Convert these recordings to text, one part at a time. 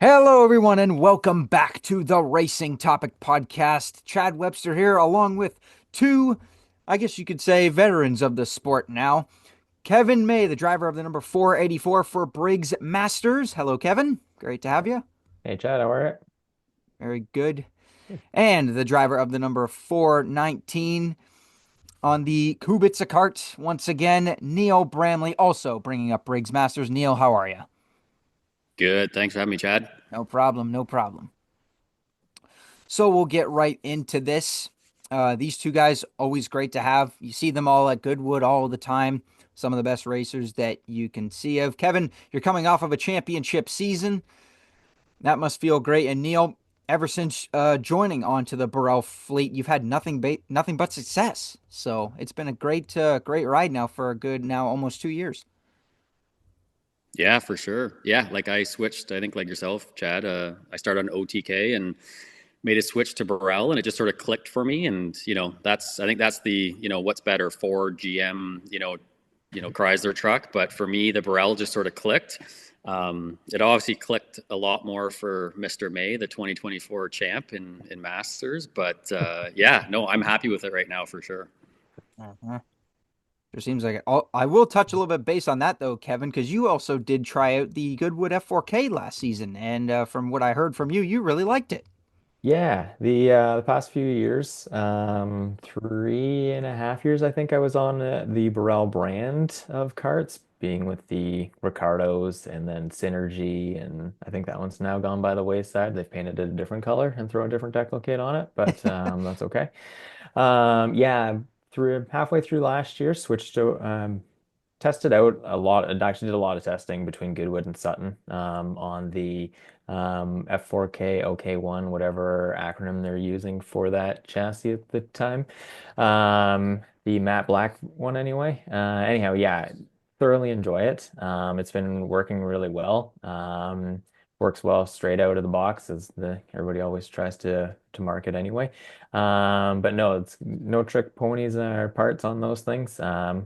Hello, everyone, and welcome back to the Racing Topic Podcast. Chad Webster here, along with two, I guess you could say, veterans of the sport now. Kevin May, the driver of the number 484 for Briggs Masters. Hello, Kevin. Great to have you. Hey Chad, how are Very good. you? And the driver of the number 419 on the Kubica cart, once again, Neil Bramley, also bringing up Briggs Masters. Neil, how are you? Good. Thanks for having me, Chad. No problem, no problem. So we'll get right into this. These two guys, always great to have. You see them all at Goodwood all the time. Some of the best racers that you can see of. Kevin, you're coming off of a championship season. That must feel great. And Neil, ever since joining onto the Burrell fleet, you've had nothing but success. So it's been a great ride now for a good now almost 2 years. Yeah, for sure. Yeah, like I switched, I think like yourself, Chad, I started on OTK and made a switch to Burrell and it just sort of clicked for me. And, I think that's what's better, Ford, GM, Chrysler truck. But for me, the Burrell just sort of clicked. It obviously clicked a lot more for Mr. May, the 2024 champ in Masters. But yeah, no, I'm happy with it right now for sure. Uh-huh. There seems like it. I will touch a little bit base on that though, Kevin, because you also did try out the Goodwood F4K last season, and from what I heard from you, you really liked it. Yeah, the past few years, 3.5 years, I think I was on the Burrell brand of carts, being with the Ricardos and then Synergy, and I think that one's now gone by the wayside. They've painted it a different color and thrown a different decal kit on it, but that's okay. Yeah, through halfway through last year, switched to tested out a lot and actually did a lot of testing between Goodwood and Sutton on the F4K, OK1, whatever acronym they're using for that chassis at the time. The matte black one anyway. Anyhow, yeah, thoroughly enjoy it. It's been working really well. Works well straight out of the box as the everybody always tries to market anyway. But no, it's no trick ponies or parts on those things.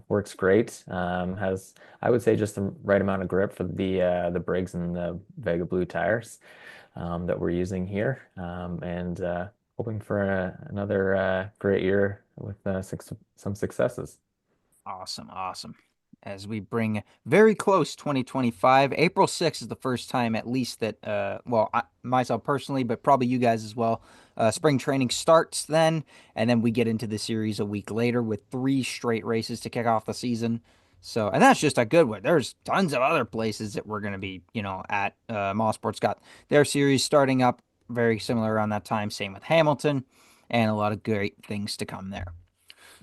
Works great. Has I would say just the right amount of grip for the Briggs and the Vega Blue tires that we're using here. And hoping for another great year with some successes. Awesome, awesome. As we bring very close 2025, April 6th is the first time, at least that, myself personally, but probably you guys as well. Spring training starts then, and then we get into the series a week later with three straight races to kick off the season. So, and that's just a good one. There's tons of other places that we're going to be, at. Mosport's got their series starting up very similar around that time. Same with Hamilton, and a lot of great things to come there.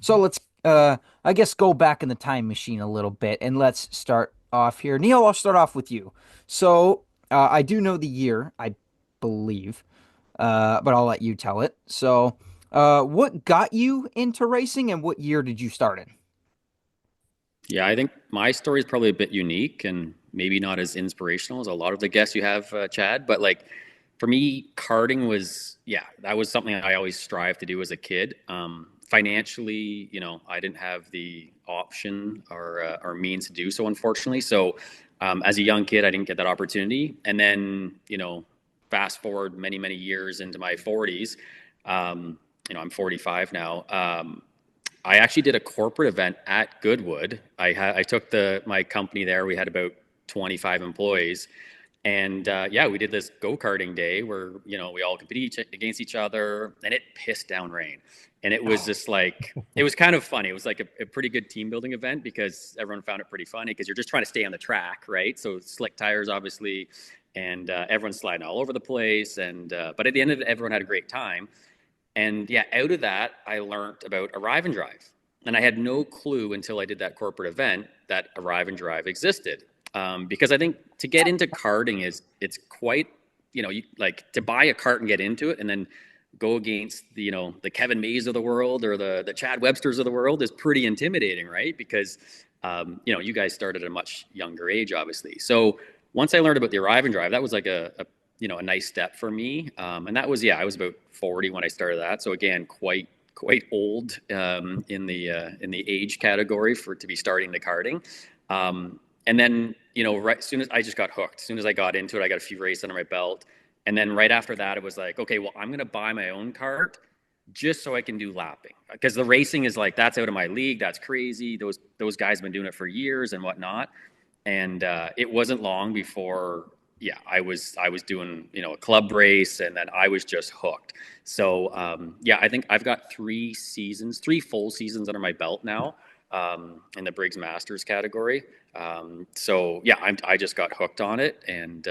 So let's, I guess, go back in the time machine a little bit and let's start off here. Neil, I'll start off with you. So I do know the year, I believe, but I'll let you tell it. So, what got you into racing and what year did you start in? Yeah, I think my story is probably a bit unique and maybe not as inspirational as a lot of the guests you have, Chad. But like for me, karting was, yeah, that was something I always strived to do as a kid. Financially, I didn't have the option or means to do so, unfortunately. So as a young kid, I didn't get that opportunity. And then, fast forward many, many years into my 40s, I'm 45 now. I actually did a corporate event at Goodwood. I took my company there. We had about 25 employees, and yeah, we did this go karting day where we all compete against each other, and it pissed down rain, and it was just like it was kind of funny. It was like a pretty good team building event because everyone found it pretty funny because you're just trying to stay on the track, right? So slick tires, obviously, and everyone's sliding all over the place, and but at the end of it, everyone had a great time. And yeah, out of that, I learned about Arrive and Drive. And I had no clue until I did that corporate event that Arrive and Drive existed. Because I think to get into karting it's quite, like to buy a cart and get into it and then go against the Kevin Mays of the world or the Chad Websters of the world is pretty intimidating, right? Because you guys started at a much younger age, obviously. So once I learned about the Arrive and Drive, that was like a nice step for me. And that was, yeah, I was about 40 when I started that. So again, quite old in the age category for to be starting the karting. and then, right as soon as I just got hooked, as soon as I got into it, I got a few races under my belt. And then right after that, it was like, okay, well, I'm going to buy my own cart just so I can do lapping. Because the racing is like, that's out of my league. That's crazy. Those guys have been doing it for years and whatnot. And it wasn't long before, yeah, I was doing, a club race, and then I was just hooked. So yeah, I think I've got 3 seasons, 3 full seasons under my belt now, in the Briggs Masters category. So yeah, I just got hooked on it, and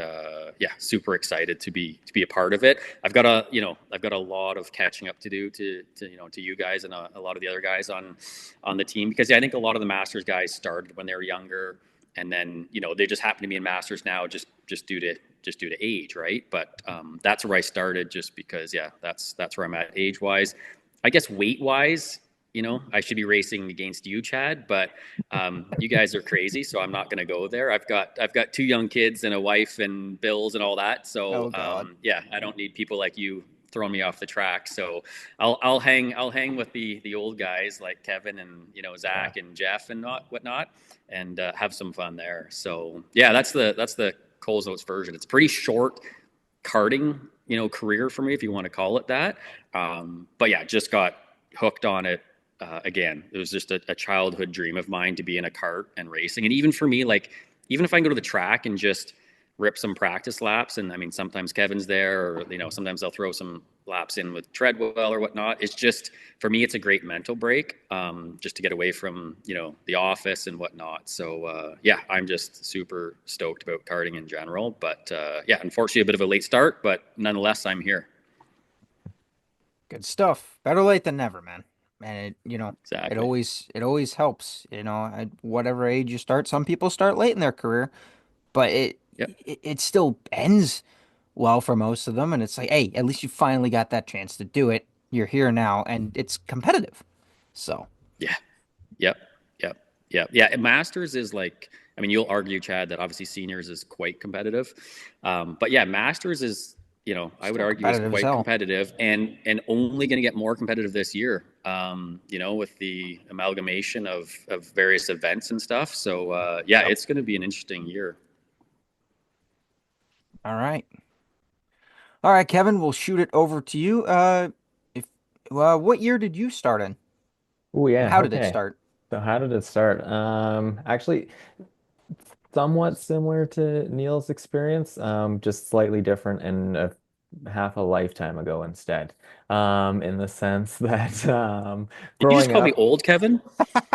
yeah, super excited to be a part of it. I've got a lot of catching up to do to you guys and a lot of the other guys on the team, because yeah, I think a lot of the Masters guys started when they were younger, and then they just happen to be in Masters now, just due to age, right? But that's where I started, just because yeah, that's where I'm at age wise. I guess weight wise, I should be racing against you, Chad, but you guys are crazy, so I'm not going to go there. I've got 2 young kids and a wife and bills and all that, so Oh God. yeah, I don't need people like you throwing me off the track. So I'll hang with the old guys like Kevin and Yeah. Zach and Jeff and not whatnot, and have some fun there. So yeah, that's the Coles Notes version. It's a pretty short karting career for me, if you want to call it that. But yeah, just got hooked on it. Again, it was just a childhood dream of mine to be in a kart and racing. And even for me, like, even if I can go to the track and just rip some practice laps, and I mean, sometimes Kevin's there, or sometimes they'll throw some laps in with Treadwell or whatnot. It's just, for me, it's a great mental break, just to get away from the office and whatnot. So yeah, I'm just super stoked about karting in general. But yeah, unfortunately, a bit of a late start, but nonetheless, I'm here. Good stuff. Better late than never, man. And it Exactly. always helps. At whatever age you start. Some people start late in their career, but Yep. it still ends well for most of them. And it's like, hey, at least you finally got that chance to do it. You're here now, and it's competitive. So, Yeah. Yep. Yep. Yep. Yeah. Masters is like, I mean, you'll argue, Chad, that obviously seniors is quite competitive. But yeah, Masters is, I would still argue is competitive as quite hell. competitive, and only going to get more competitive this year, with the amalgamation of various events and stuff. So yeah, Yep. it's going to be an interesting year. All right. All right, Kevin, we'll shoot it over to you. If what year did you start in, Oh and yeah, how did it okay. start? So how did it start? Actually, somewhat similar to Neil's experience, just slightly different and half a lifetime ago instead. In the sense that Did you just growing call me up, old, Kevin?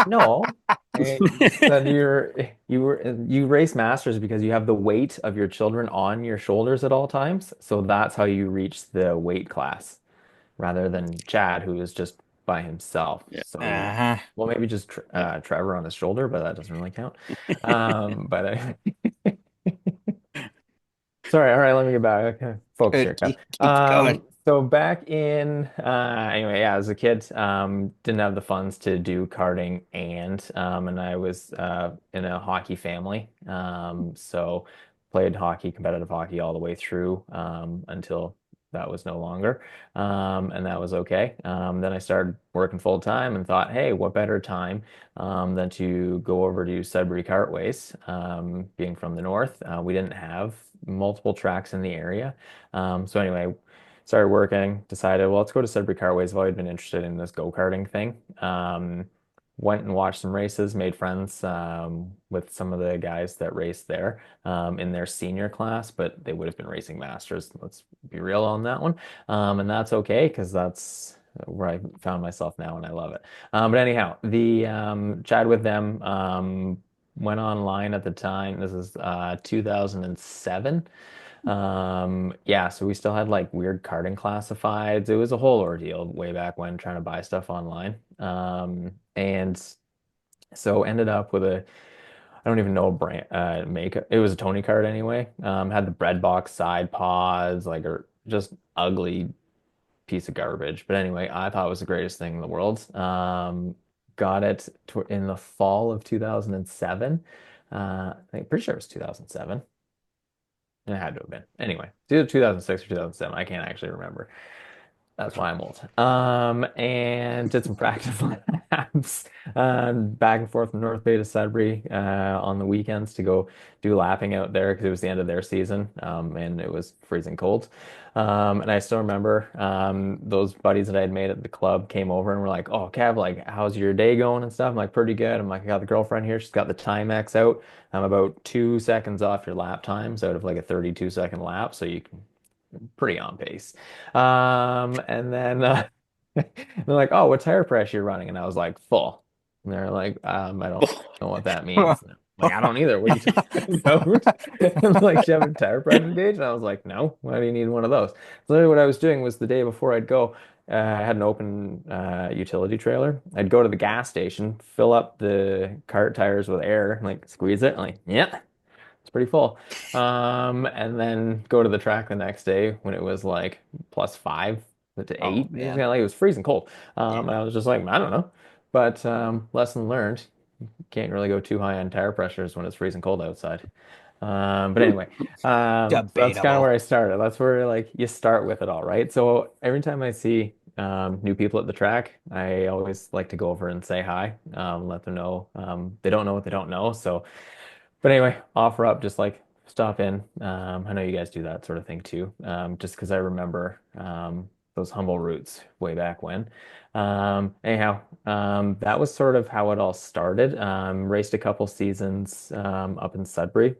no, I said you race masters because you have the weight of your children on your shoulders at all times. So that's how you reach the weight class, rather than Chad, who is just by himself. Yeah. So Uh-huh. well, maybe just Yeah. Trevor on his shoulder, but that doesn't really count. But sorry, all right, let me get back. Okay. Focus here, Kev. Keep going. So back in anyway, yeah, as a kid, didn't have the funds to do karting, and I was in a hockey family. So played hockey, competitive hockey all the way through until that was no longer. And that was okay. Then I started working full time and thought, hey, what better time than to go over to Sudbury Kartways. Being from the north, we didn't have multiple tracks in the area. So anyway, started working, decided, well, let's go to Sudbury Carways. I've always been interested in this go-karting thing. Went and watched some races, made friends with some of the guys that raced there in their senior class, but they would have been racing masters. Let's be real on that one. And that's okay because that's where I found myself now and I love it. But anyhow, the chat with them went online at the time. This is 2007. Yeah, so we still had like weird karting classifieds. It was a whole ordeal way back when trying to buy stuff online. And so ended up with I don't even know a brand make it was a Tony card anyway. Had the bread box side pods, like a just ugly piece of garbage. But anyway, I thought it was the greatest thing in the world. Got it in the fall of 2007. I'm pretty sure it was 2007. It had to have been. Anyway, it's either 2006 or 2007. I can't actually remember. That's why I'm old. And did some practice laps, back and forth from North Bay to Sudbury, on the weekends to go do lapping out there because it was the end of their season, and it was freezing cold. And I still remember, those buddies that I had made at the club came over and were like, "Oh, Kev, like, how's your day going and stuff?" I'm like, "Pretty good." I'm like, "I got the girlfriend here. She's got the Timex out. I'm about 2 seconds off your lap times out of like a 32-second lap, so you can pretty on pace." And then they're like, "Oh, what tire pressure you're running?" And I was like, "Full." And they're like, "I don't know what that means." And I'm like, "I don't either. What are you talking about?" And like, "Do you have a tire pressure gauge?" And I was like, "No. Why do you need one of those?" So literally what I was doing was the day before I'd go, I had an open utility trailer. I'd go to the gas station, fill up the cart tires with air, like squeeze it, and like, yeah, it's pretty full. And then go to the track the next day when it was like +5 to Oh 8. man. It was freezing cold. And Yeah. I was just like, I don't know. But lesson learned, can't really go too high on tire pressures when it's freezing cold outside. But anyway, so that's kind of where Debatable. I started. That's where like you start with it all, right? So every time I see new people at the track, I always like to go over and say hi, let them know they don't know what they don't know. So but anyway, offer up, just like stop in. I know you guys do that sort of thing too. Just because I remember those humble roots way back when. Anyhow, that was sort of how it all started. Raced a couple seasons up in Sudbury.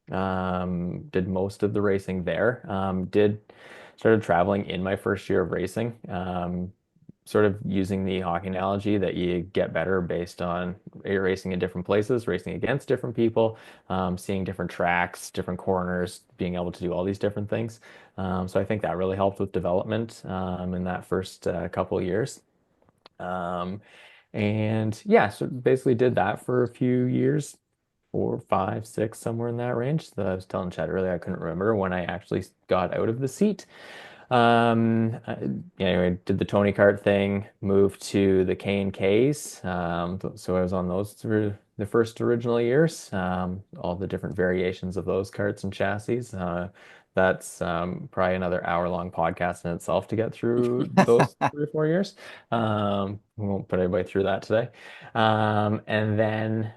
Did most of the racing there. Did started traveling in my first year of racing. Sort of using the hockey analogy that you get better based on racing in different places, racing against different people, seeing different tracks, different corners, being able to do all these different things. So I think that really helped with development in that first couple of years. Um, and yeah, so basically did that for a few years, 4, 5, 6, somewhere in that range. So I was telling Chad earlier, I couldn't remember when I actually got out of the seat. I, anyway, did the Tony Kart thing, moved to the K&Ks. So I was on those through the first original years, all the different variations of those karts and chassis. That's probably another hour-long podcast in itself to get through those 3 or 4 years. We won't put everybody through that today. And then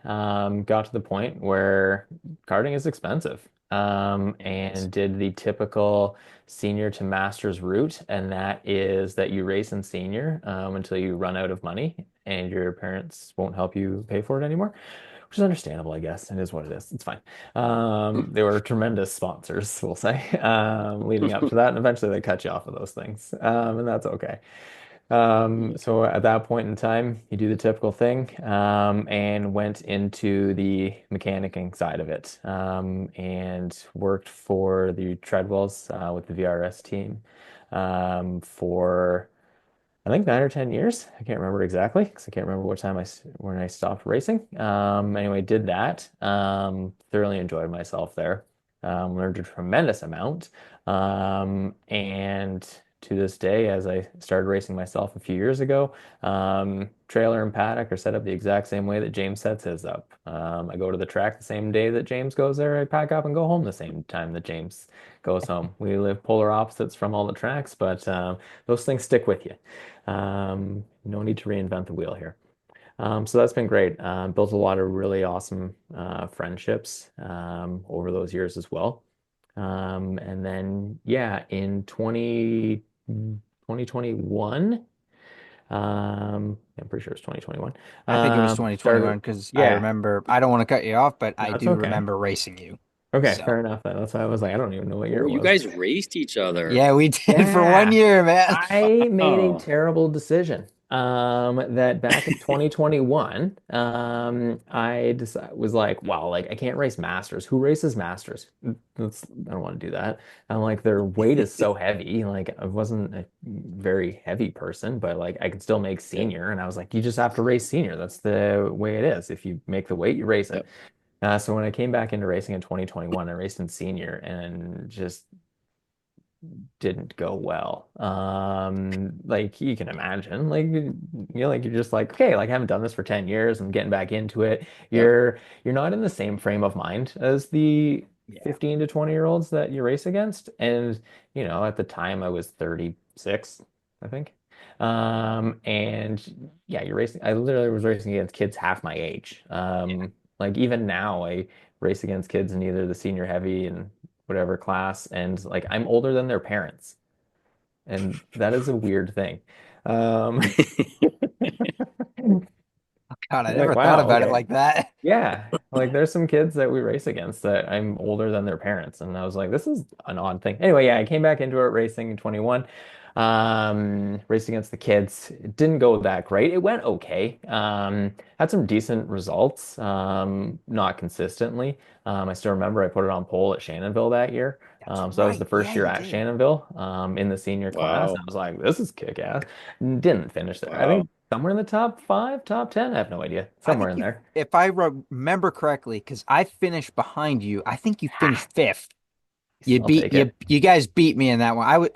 got to the point where karting is expensive, and did the typical senior to master's route, and that is that you race in senior until you run out of money and your parents won't help you pay for it anymore, which is understandable, I guess. It is what it is. It's fine. They were tremendous sponsors, we'll say, leading up to that, and eventually they cut you off of those things, and that's okay. So at that point in time, you do the typical thing, and went into the mechanicking side of it, and worked for the Treadwells with the VRS team for I think 9 or 10 years. I can't remember exactly because I can't remember what time when I stopped racing. Anyway, did that. Thoroughly enjoyed myself there. Learned a tremendous amount. And to this day, as I started racing myself a few years ago, trailer and paddock are set up the exact same way that James sets his up. I go to the track the same day that James goes there. I pack up and go home the same time that James goes home. We live polar opposites from all the tracks, but those things stick with you. No need to reinvent the wheel here. So that's been great. Built a lot of really awesome friendships over those years as well. And then, yeah, in 2021, I'm pretty sure it's 2021, I think it was 2021 started, because I yeah, remember, I don't want to cut you off, but I no, it's do okay. remember racing you. Okay, So, fair enough then. That's why I was like, I don't even know what year Oh, it you was. guys raced each other. yeah, we did for one Yeah, year, man. I made a Oh, terrible decision. That back in 2021, was like, wow, like I can't race masters. Who races masters? I don't want to do that. I'm like, their weight is so heavy. Like I wasn't a very heavy person, but like I could still make yep, senior. And I was like, you just have to race senior. That's the way it is. If you make the weight, you race it. yep. So when I came back into racing in 2021, I raced in senior and just didn't go well. Like you can imagine, like like you're just like, okay, like I haven't done this for 10 years. I'm getting back into it. Yep. You're not in the same frame of mind as the Yeah. 15 to 20 year olds that you race against. And at the time I was 36. I think. And yeah, you're racing. I literally was racing against kids half my age. Yeah. Like even now, I race against kids in either the senior heavy and whatever class, and like I'm older than their parents, and that is a weird thing. Um, God, I like never thought wow, about it okay. like that. Yeah, like there's some kids that we race against that I'm older than their parents, and I was like, this is an odd thing. Anyway, yeah, I came back into it racing in 21. Raced against the kids. It didn't go that great. It went okay. Had some decent results, not consistently. I still remember I put it on pole at Shannonville that year. That's So that was the right. first Yeah, year you at did. Shannonville, in the senior class. I Wow. was like, this is kick-ass. Didn't finish there. I Wow. think somewhere in the top five, top 10. I have no idea. I Somewhere think in you, there. if I remember correctly, because I finished behind you, I think you Ha! finished fifth. You I'll beat take it. you guys beat me in that one. I was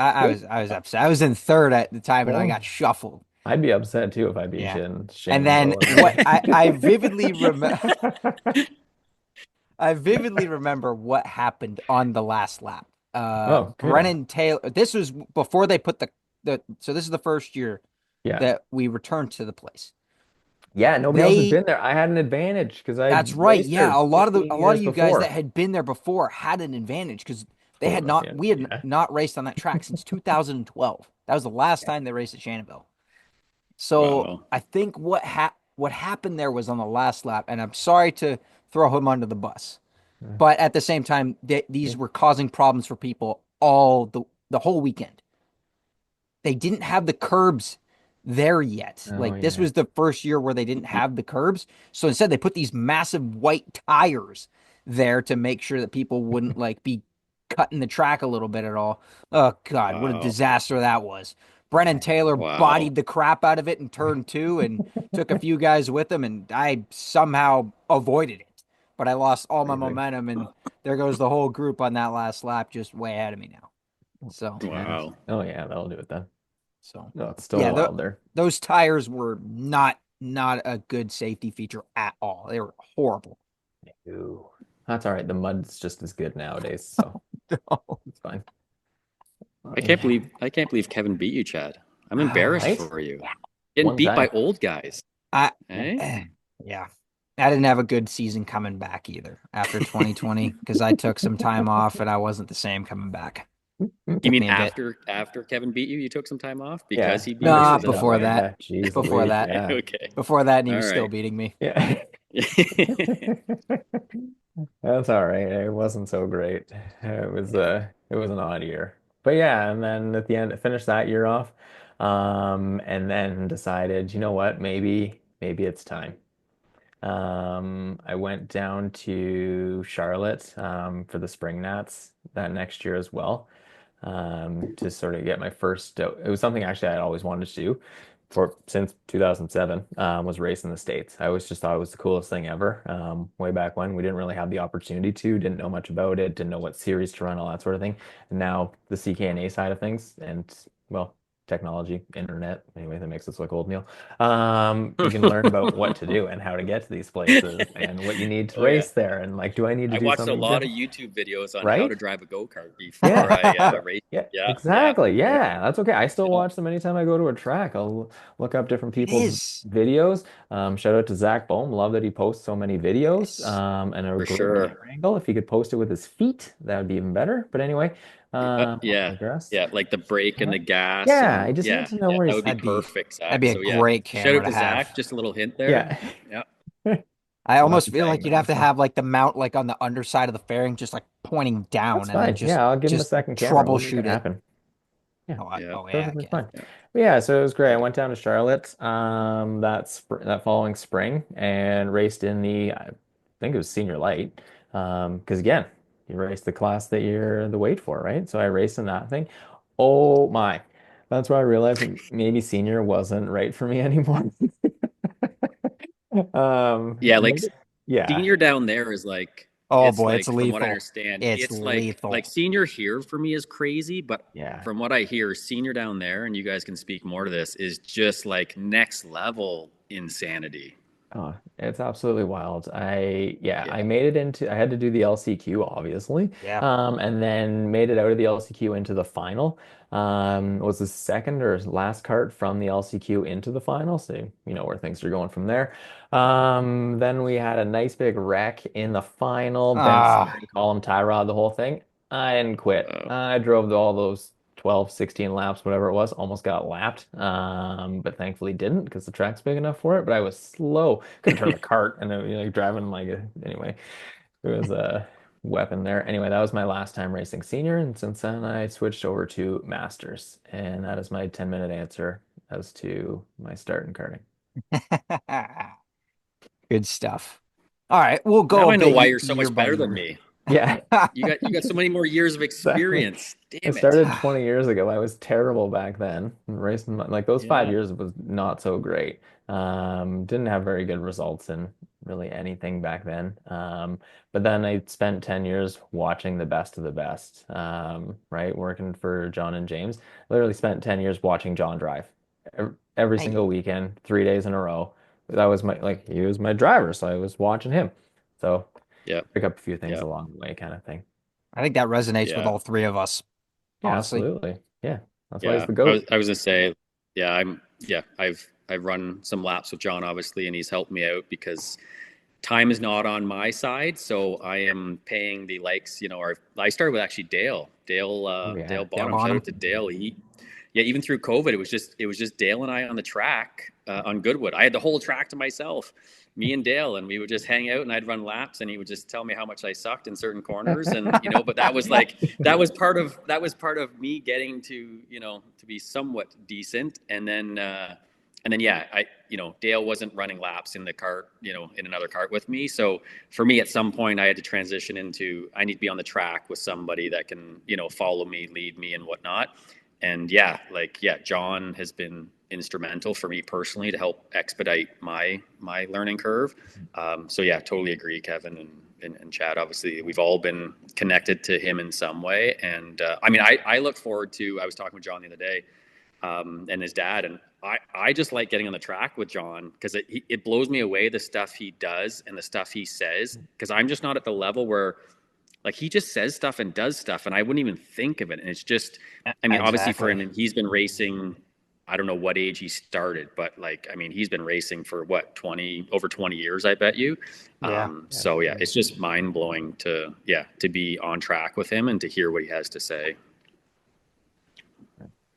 upset. I was in third at the time and I Well, got shuffled. I'd be upset too if I beat Yeah. you in And then Shannonville or what anything. I vividly remember I vividly remember what happened on the last lap. Oh, good. Brennan Taylor, this was before they put so this is the first year Yeah. that we returned to the place. Yeah, nobody else had They been there. I had an advantage because I That's right. raced Yeah, there a 15 lot of years you guys that before. had been there before had an advantage because they had Over us, not yeah. we had Yeah. not raced on that track since 2012. That was the last Yeah. time they raced at Shannonville. So Wow. I think what happened there was on the last lap, and I'm sorry to throw him under the bus, but at the same time, these Yeah. were causing problems for people all the whole weekend. They didn't have the curbs there yet. Oh, Like this yeah. was the first year where they didn't have the curbs. So instead they put these massive white tires there to make sure that people wouldn't like be cutting the track a little bit at all. Oh God, what a Wow. disaster that was. Brennan Taylor Wow. bodied the crap out of it in turn two and took a few guys with him, and I somehow avoided it. But I lost all my Amazing. momentum, and there goes the whole group on that last lap, just way ahead of me now. So, 10. Wow. Oh, yeah, that'll do it then. so No, it's still yeah, wild there. those tires were not a good safety feature at all. They were horrible. Ooh. That's all right. The mud's just as good nowadays, so it's fine. I can't believe Kevin beat you, Chad. I'm Oh, embarrassed Right? for you. Getting One beat by time. old guys. I Yeah. Eh? yeah. I didn't have a good season coming back either after 2020 because I took some time off and I wasn't the same coming back. You Took mean me a bit. after Kevin beat you, you took some time off because Yeah, he beat that you? Nah, Is that makes before why? that. yeah, geez Before Louise, that. yeah. Okay. Before that, and he All was still right. beating me. Yeah. That's all right. It wasn't so great. Yeah. It was an odd year. But yeah, and then at the end, I finished that year off. And then decided, you know what, maybe it's time. I went down to Charlotte for the Spring Nats that next year as well, to sort of get my first. It was something actually I'd always wanted to do for since 2007. Was race in the States. I always just thought it was the coolest thing ever. Way back when we didn't really have the opportunity to, didn't know much about it, didn't know what series to run, all that sort of thing. And now the CKNA side of things, and well, technology, internet. Anyway, that makes us look old, Neil. You can learn about what to do and how to get to these places and what you need to Oh yeah. race there. And like, do I need to I do watched a something lot of different? YouTube videos on how Right? to drive a go-kart before Yeah. I raced. Yeah, Yeah, yeah, exactly. yeah, Yeah, that's okay. I still yeah. watch them anytime I go to a track. I'll look up different It people's is. videos. Shout out to Zach Bohm. Love that he posts so many videos. Yes. And a For great sure. camera angle. If he could post it with his feet, that would be even better. But anyway, I'll Yeah, digress. yeah, like the brake and the gas, Yeah, and I just need yeah, to know yeah, where that he's. would be That'd be perfect, that'd Zach. be a So yeah, great shout out camera to to have. Zach. Just a little hint there. Yeah. Yeah. I I'll have almost to feel like you'd have diagnose to him. have like the mount like on the underside of the fairing, just like pointing That's down, and then fine. Yeah, I'll give him a just second camera. We'll make it troubleshoot it. happen. Yeah. Yeah. Oh yeah, I Perfectly can. fine. But yeah, so it was great. I went down to Charlotte that following spring and raced in the I think it was senior light. Because again, you race the class that you're the weight for, right? So I raced in that thing. Oh my. That's where I realized that maybe senior wasn't right for me anymore. Yeah, like Maybe yeah. senior down there is like Oh it's boy, it's like from what I lethal. understand, It's it's like lethal. senior here for me is crazy, but Yeah. from what I hear, senior down there, and you guys can speak more to this, is just like next level insanity. Oh, it's absolutely wild. I Yeah. made it into, I had to do the LCQ, obviously, Yeah. and then made it out of the LCQ into the final. Was the second or last cart from the LCQ into the final, so you know where things are going from there. Then we had a nice big wreck in the final, bent Ah, steering column, tie rod, the whole thing. I didn't quit. Uh, I drove all those 12, 16 laps, whatever it was, almost got lapped. But thankfully didn't because the track's big enough for it. But I was slow. Couldn't turn the cart and driving like anyway, it was a weapon there. Anyway, that was my last time racing senior, and since then I switched over to masters. And that is my 10-minute answer as to my start in karting. good stuff. All right, we'll go now a I know bit why you're so year much by better than year. me. Yeah. You got so many more years of Exactly. experience. I Damn it. started 20 years ago. I was terrible back then. Racing like those five Yeah. years was not so great. Didn't have very good results in really anything back then. But then I spent 10 years watching the best of the best. Right, working for John and James. Literally spent 10 years watching John drive every single Hey, weekend, 3 days in a row. That was my like he was my driver, so I was watching him. So Yeah. pick up a few things Yeah. along the way, kind of thing. I think that resonates with Yeah. all three of us, Yeah, honestly. absolutely. Yeah, that's why he's Yeah. the I was GOAT. I was gonna say, yeah, I've run some laps with John obviously, and he's helped me out because time is not on my side, so I am paying the likes, or I started with actually Oh Dale yeah. Dale Bonham. Shout Bonham. out to Dale. Yeah, even through COVID, it was just Dale and I on the track on Goodwood. I had the whole track to myself, me and Dale, and we would just hang out, and I'd run laps, and he would just tell me how much I sucked in certain corners, and but that was like that was part of me getting to be somewhat decent, and then yeah, Dale wasn't running laps in the cart, in another cart with me, so for me at some point I had to transition into I need to be on the track with somebody that can follow me, lead me, and whatnot. And yeah, John has been instrumental for me personally to help expedite my learning curve. So yeah, totally agree, Kevin and Chad. Obviously, we've all been connected to him in some way, and I mean, I look forward to. I was talking with John the other day, and his dad, and I just like getting on the track with John because it blows me away the stuff he does and the stuff he says because I'm just not at the level where like he just says stuff and does stuff, and I wouldn't even think of it. And it's just, I mean, obviously for Exactly. him, he's been racing. I don't know what age he started, but like, I mean, he's been racing for what, over 20 years, I bet you. Yeah. Yeah, So yeah, sure. it's just mind blowing to be on track with him and to hear what he has to say.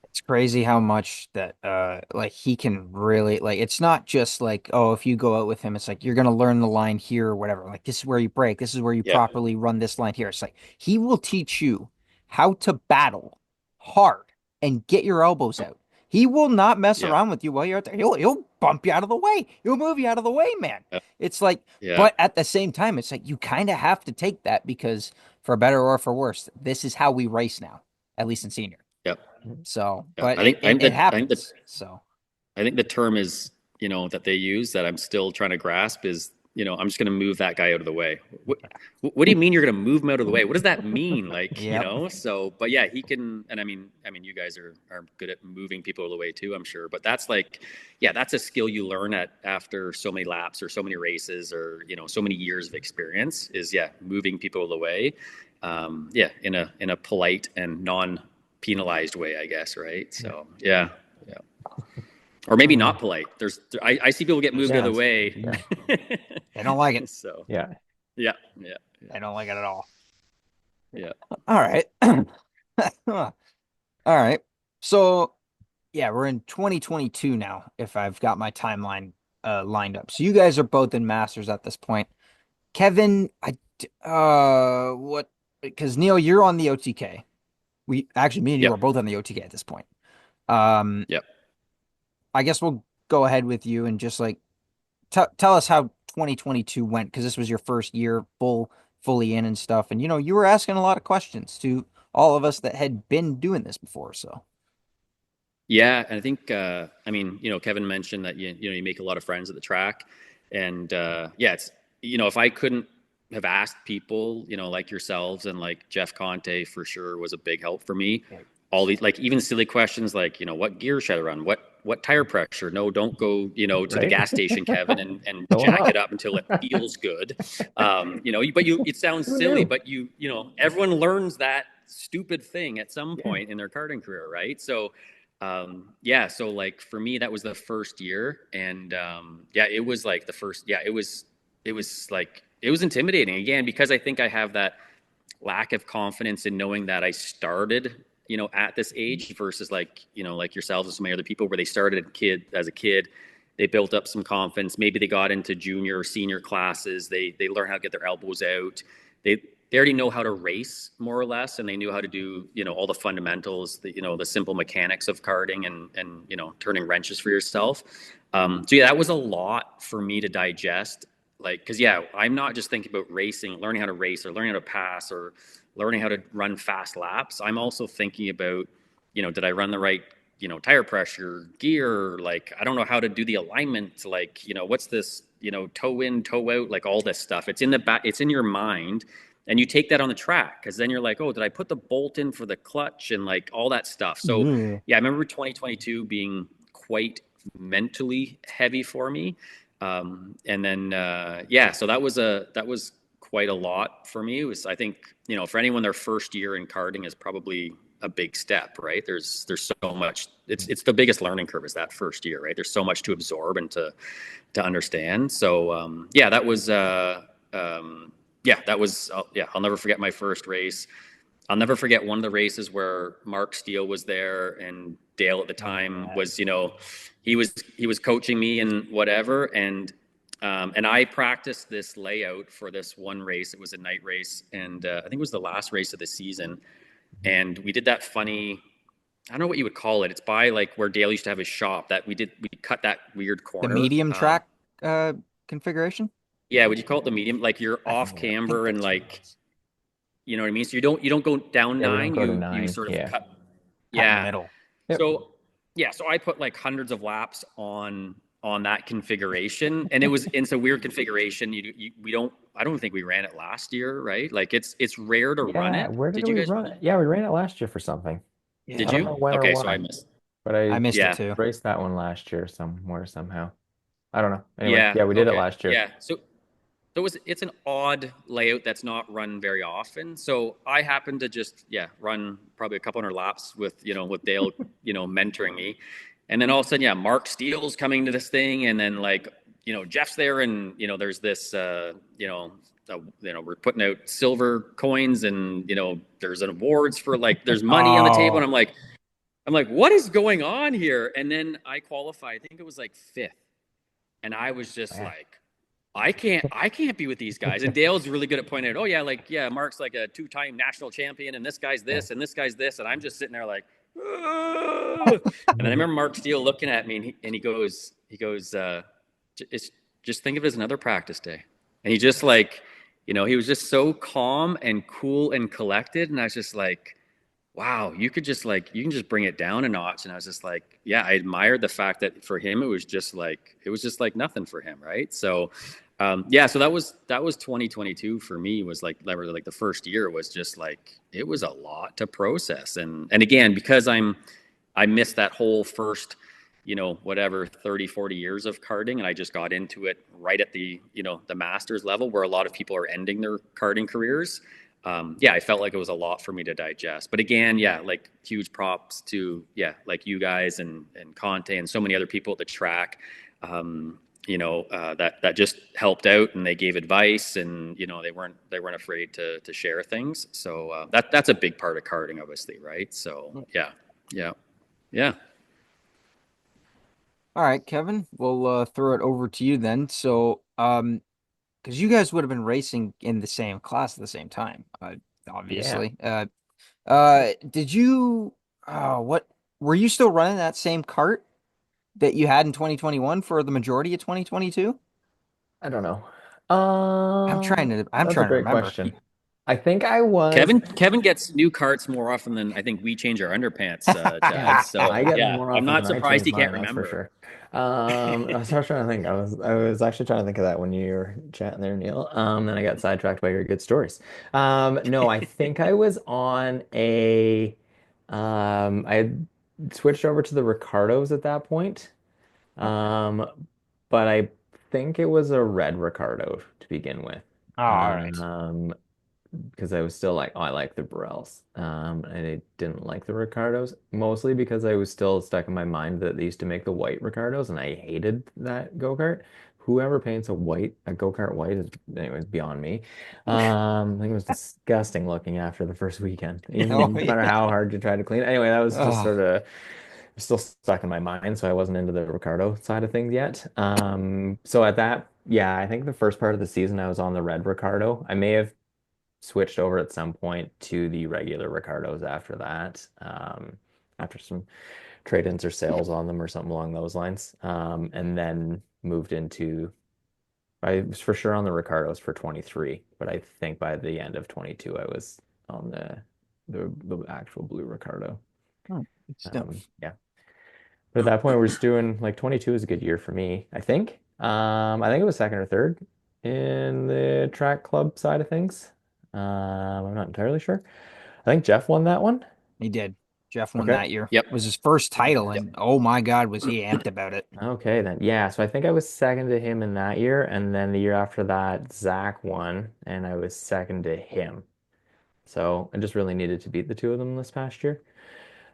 It's crazy how much that like he can really like it's not just like, oh, if you go out with him, it's like you're gonna learn the line here or whatever. Like this is where you break, this is where you Yeah, properly run this line here. It's like he will teach you how to battle hard and get your elbows out. He will not mess yeah, around with you while you're out there. He'll bump you out of the way. He'll move you out of the way, man. yeah, It's like, yeah, but at the same time, it's like you kind of have to take that because for better or for worse, this is how we race now, at least in senior. yeah, So, yeah. but I it, think I it, think it that I think that happens. So, I think the term is, that they use that I'm still trying to grasp is, I'm just going to move that guy out of the way. What do you mean you're going to move him out of the way? What does that mean? Like, yep. so, but yeah, he can, and I mean, you guys are good at moving people out of the way too, I'm sure, but that's like, yeah, that's a skill you learn after so many laps or so many races or, so many years of experience is, yeah, moving people out of the way. Yeah, in a polite and non penalized way, I guess. Right. Yeah. So, yeah. Yeah. Or maybe not Oh, polite. I see people get moved the yeah. other way. Yeah. They don't like it. So Yeah. yeah, yeah, yeah, They don't like it at all. yeah, All right. All right. So, yeah, we're in 2022 now, if I've got my timeline lined up. So you guys are both in masters at this point. Kevin, what, because Neil, you're on the OTK. We actually, me and you yep, are both on the OTK at this point. Um, yep. I guess we'll go ahead with you and just like tell us how 2022 went because this was your first year fully in and stuff. And you were asking a lot of questions to all of us that had been doing this before. So Yeah, and I think I mean, Kevin mentioned that you make a lot of friends at the track, and yeah, it's if I couldn't have asked people, like yourselves and like Jeff Conte for sure was a big help for me. all these like even silly questions like what gear should I run, what tire pressure, no, don't go to the Right? gas station, Kevin, and Fill them jack it up. up until it feels good. But it sounds Who silly, knew? but everyone learns that stupid thing at some Yeah. point in their karting career, right? So yeah, so like for me that was the first year, and yeah, it was like the first, yeah, it was like it was intimidating again because I think I have that lack of confidence in knowing that I started, at this age versus like yourselves and so many other people where they started as a kid, they built up some confidence. Maybe they got into junior or senior classes. They learn how to get their elbows out. They already know how to race more or less, and they knew how to do, all the fundamentals, the simple mechanics of karting and turning wrenches for yourself. So yeah, that was a lot for me to digest, like because yeah, I'm not just thinking about racing, learning how to race or learning how to pass or learning how to run fast laps. I'm also thinking about, did I run the right, tire pressure, gear, like I don't know how to do the alignment, like what's this, toe in, toe out, like all this stuff, it's in the back, it's in your mind, and you take that on the track because then you're like, oh, did I put the bolt in for the clutch and like all that stuff. So Ugh. yeah, I remember 2022 being quite mentally heavy for me. And then yeah, so that was quite a lot for me. It was, I think, for anyone, their first year in karting is probably a big step, right? There's so much. It's the biggest learning curve is that first year, right? There's so much to absorb and to understand. So yeah, yeah, I'll never forget my first race. I'll never forget one of the races where Mark Steele was there and Dale at the Oh time yeah. was, he was coaching me and whatever. And I practiced this layout for this one race. It was a night race. And I think it was the last race of the season. And we did that funny, I don't know what you would call it. It's by like where Dale used to have his shop that we cut that weird The corner. medium track uh configuration? Yeah, would you call it the medium? Like you're off I think camber and that's what it like, was. you know what I mean? So you don't go down Yeah, we don't nine. go to You nine. sort of Yeah. cut. Cut in the Yeah. middle. Yep. So yeah, so I put like hundreds of laps on that configuration, and it's a weird configuration. We don't, I don't think we ran it last year, right? Like it's rare to run Yeah. it. Where did Did you we guys run run it? it? Yeah, we ran it last year for something. Did I Yeah. don't know you? when or Okay, so I why, missed. but I I missed it Yeah. too. raced that one last year somewhere somehow. I don't know. Anyway, Yeah. yeah, we did it Okay. last year. Yeah. So it's an odd layout that's not run very often. So I happened to just, yeah, run probably a couple hundred laps with Dale, mentoring me. And then all of a sudden, yeah, Mark Steele's coming to this thing, and then like, Jeff's there, and there's this we're putting out silver coins, and there's an awards for like there's money on the table, and Oh, I'm like, what is going on here? And then I qualified, I think it was like fifth. And I was just man. like, I can't be with these guys. And Dale's really good at pointing out, oh yeah, like yeah, Mark's like a two-time national champion, and this guy's Yeah. this, and this guy's this, and I'm just sitting there like, "Ugh." And then I remember Mark Steele looking at me, and he goes, it's, just think of it as another practice day. And he just like, he was just so calm and cool and collected, and I was just like, wow, you can just bring it down a notch. And I was just like, yeah, I admired the fact that for him it was just like nothing for him, right? So yeah, so that was 2022 for me, was like the first year was just like it was a lot to process. And again, because I missed that whole first, whatever 30, 40 years of karting, and I just got into it right at the masters level where a lot of people are ending their karting careers. Yeah, I felt like it was a lot for me to digest. But again, yeah, like huge props to, yeah, like you guys and Conte and so many other people at the track, that just helped out, and they gave advice, and they weren't afraid to share things. So that's a big part of karting, obviously, right? So yeah, yeah, yeah. All right, Kevin, we'll throw it over to you then. So, because you guys would have been racing in the same class at the same time, Yeah. obviously. Did you, what, were you still running that same cart that you had in 2021 for the majority of 2022? I don't know. I'm That's a trying to great remember. question. I think I was. Kevin gets new carts more often than I think we change our underpants, Yeah, Chad. So I get them yeah, more I'm often not than I surprised change he mine, can't that's for remember. sure. I was trying to think. I was actually trying to think of that when you were chatting there, Neil. Then I got sidetracked by your good stories. No, I think I was on a I had switched over to the Ricardos at that point. Okay. But I think it was a red Ricardo to begin with. Oh, all right. Um, because I was still like, oh, I like the Burrells. And I didn't like the Ricardos, mostly because I was still stuck in my mind that they used to make the white Ricardos, and I hated that go-kart. Whoever paints a go-kart white is, anyways, beyond me. I think it was disgusting looking after the first weekend, Oh even no matter yeah. how hard you tried to clean it. Anyway, that was just Oh, sort of still stuck in my mind, so I wasn't into the Ricardo side of things yet. So at that, yeah, I think the first part of the season I was on the red Ricardo. I may have switched over at some point to the regular Ricardos after that, after some trade-ins or sales on them or something along those lines. And then moved into, I was for sure on the Ricardos for 23, but I think by the end of 22, I was on the actual blue Ricardo. oh, good stuff. Yeah. But at that point, we're just doing like 22 is a good year for me, I think. I think it was second or third in the track club side of things. I'm not entirely sure. I think Jeff won that one. He did. Jeff won Okay. that year. Yep. It was his first title, Yep. and oh my God, was he amped about it. Okay, then. Yeah, so I think I was second to him in that year. And then the year after that, Zach won, and I was second to him. So I just really needed to beat the two of them this past year.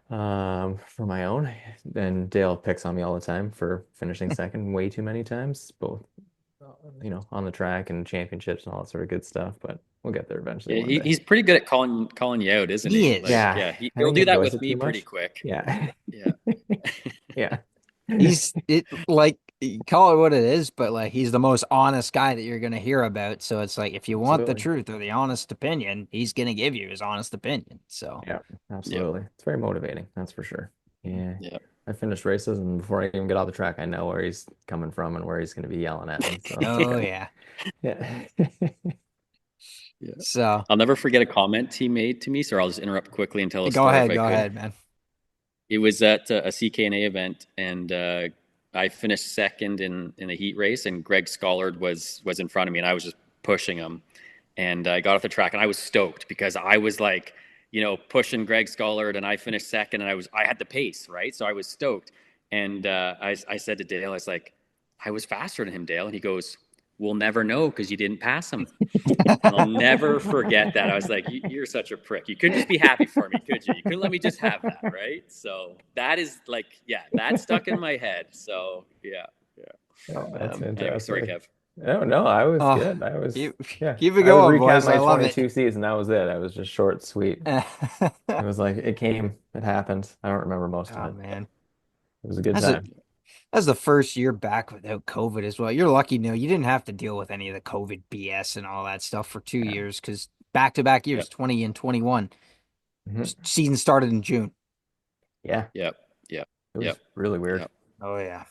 For my own. And Dale picks on me all the time for finishing second way too many times, both on the track and championships and all that sort of good stuff. But we'll get there eventually Yeah, one day. he's pretty good at calling you out, isn't He he? is. Like, Yeah, yeah, I he'll think he do that enjoys with it me too pretty much. quick. Yeah. Yeah. Yeah. He's it like you call it what it is, but like he's the most honest guy that you're gonna hear about. So it's like if you want the Absolutely. truth or the honest opinion, he's gonna give you his honest opinion. So Yeah, Yep. absolutely. It's very motivating, that's for sure. Yeah. Yep. I finished races, and before I even get off the track, I know where he's coming from and where he's going to be yelling at me. So it's oh okay. yeah. Yeah. Yeah. So I'll never forget a comment he made to me, so I'll just interrupt quickly and tell a story if I go could. ahead, man. It was at a CKNA event, and I finished second in a heat race, and Greg Schollard was in front of me, and I was just pushing him. And I got off the track, and I was stoked because I was like, pushing Greg Schollard, and I finished second, and I had the pace, right? So I was stoked, and I said to Dale, I was like, I was faster than him, Dale, and he goes, "We'll never know because you didn't pass him." And I'll never forget that. I was like, "You're such a prick. You couldn't just be happy for me, could you? You couldn't let me just have that, right?" So that is like, yeah, that stuck in my head. So yeah, yeah. Yeah, that's Anyway, sorry, fantastic. Kev. No, no, I was Oh, good. I was, keep yeah, keep it I would going, recap boys. my I love it. 22 season. That was it. I was just short, sweet. It was like it came, it happened. I don't remember most of Oh it. man. It was a good That's a time. that's the first year back without COVID as well. You're lucky, no, you didn't have to deal with any of the COVID BS and all that stuff for two Yeah. years because back-to-back years, Yep, 20 and 21. Mhm. Season started in June. Yeah, yep, yep, it was yep, really weird. yep, Oh yeah.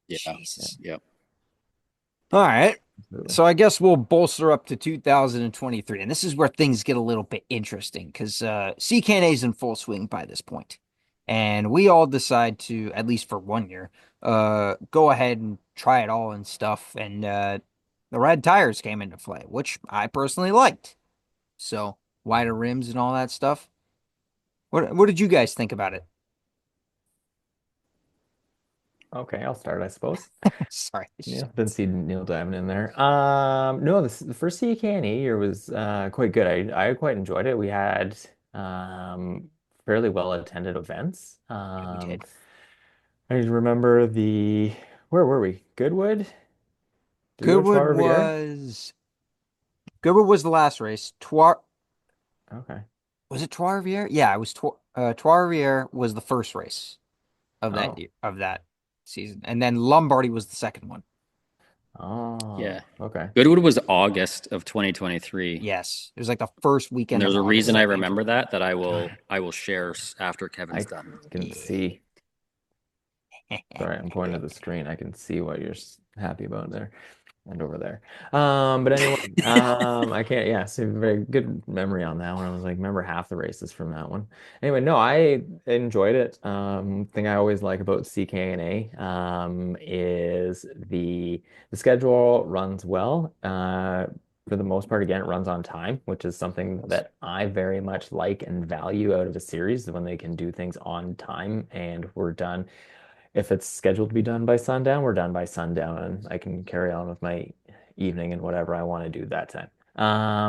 yeah, Yeah, Jesus. yep. All right. absolutely. So I guess we'll bolster up to 2023. And this is where things get a little bit interesting because CKNA is in full swing by this point. And we all decide to, at least for one year, go ahead and try it all and stuff. And the red tires came into play, which I personally liked. So wider rims and all that stuff. What did you guys think about it? Okay, I'll start, I suppose. Sorry. Yeah, didn't see Neil diving in there. No, the first CKNE year was quite good. I quite enjoyed it. We had fairly well attended events. Yeah, we did. I remember where were we? Goodwood? Did we go to Goodwood Trois-Rivières? was Goodwood was the last race. Okay. Was it Trois-Rivières? Yeah, it was Trois-Rivières was the first race of that Oh. year, of that season, and then Lombardy was the second one. Oh, Yeah. okay. Goodwood was August of 2023, Yes, it was like the first and weekend there's of a August, reason I I think. remember that I will share after Kevin's I done. can Yeah. see. Sorry, I'm pointing at the screen. I can see what you're happy about there. And over there. But anyway, I can't, yeah, so very good memory on that one. I was like, remember half the races from that one. Anyway, no, I enjoyed it. Thing I always like about CKNA is the schedule runs well. For the most part, again, it runs on time, which is something that I very much like and value out of a series when they can do things on time and we're done. If it's scheduled to be done by sundown, we're done by sundown, and I can carry on with my evening and whatever I want to do that time.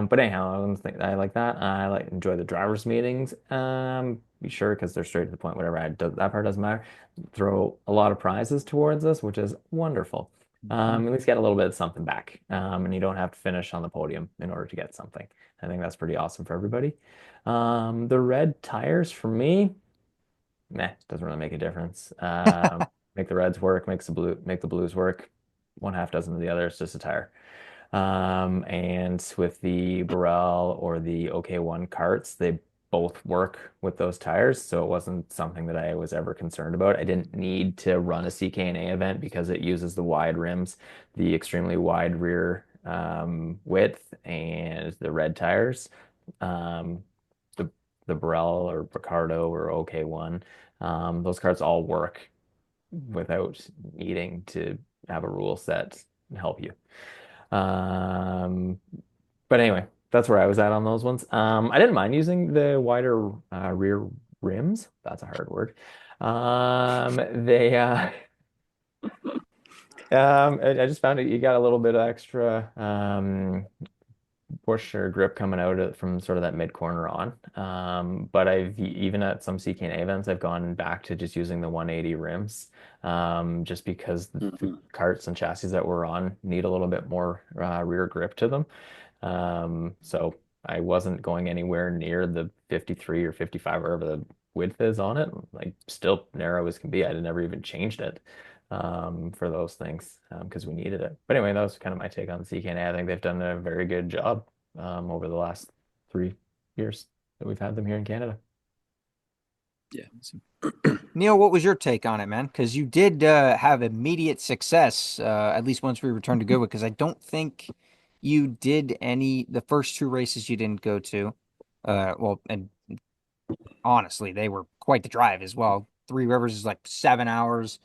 But anyhow, I don't think I like that. I like enjoy the drivers' meetings. Sure, because they're straight to the point. Whatever, that part doesn't matter. Throw a lot of prizes towards us, which is wonderful. Mhm. At least get a little bit of something back. And you don't have to finish on the podium in order to get something. I think that's pretty awesome for everybody. The red tires for me, meh, doesn't really make a difference. Make the reds work, make the blues work. One half dozen of the other, it's just a tire. And with the Burrell or the OK1 carts, they both work with those tires, so it wasn't something that I was ever concerned about. I didn't need to run a CK&A event because it uses the wide rims, the extremely wide rear width, and the red tires. Um, the the Burrell or Ricardo or OK1, those carts all work without needing to have a rule set help you. Um, but anyway, that's where I was at on those ones. I didn't mind using the wider rear rims. That's a hard word. They I just found it you got a little bit of extra push or grip coming out from sort of that mid corner on. But I've even at some CK&A events, I've gone back to just using the 180 rims, just because the Mhm. carts and chassis that we're on need a little bit more rear grip to them. So I wasn't going anywhere near the 53 or 55, wherever the width is on it. Like still narrow as can be. I never even changed it for those things because we needed it. But anyway, that was kind of my take on CK&A. I think they've done a very good job over the last 3 years that we've had them here in Canada. Yeah. Neil, what was your take on it, man? Because you did have immediate success, at least once we returned to Goodwood. Because I don't think you did the first two races you didn't go to. Well, and honestly, they were quite the drive as well. Three Rivers is like 7 hours,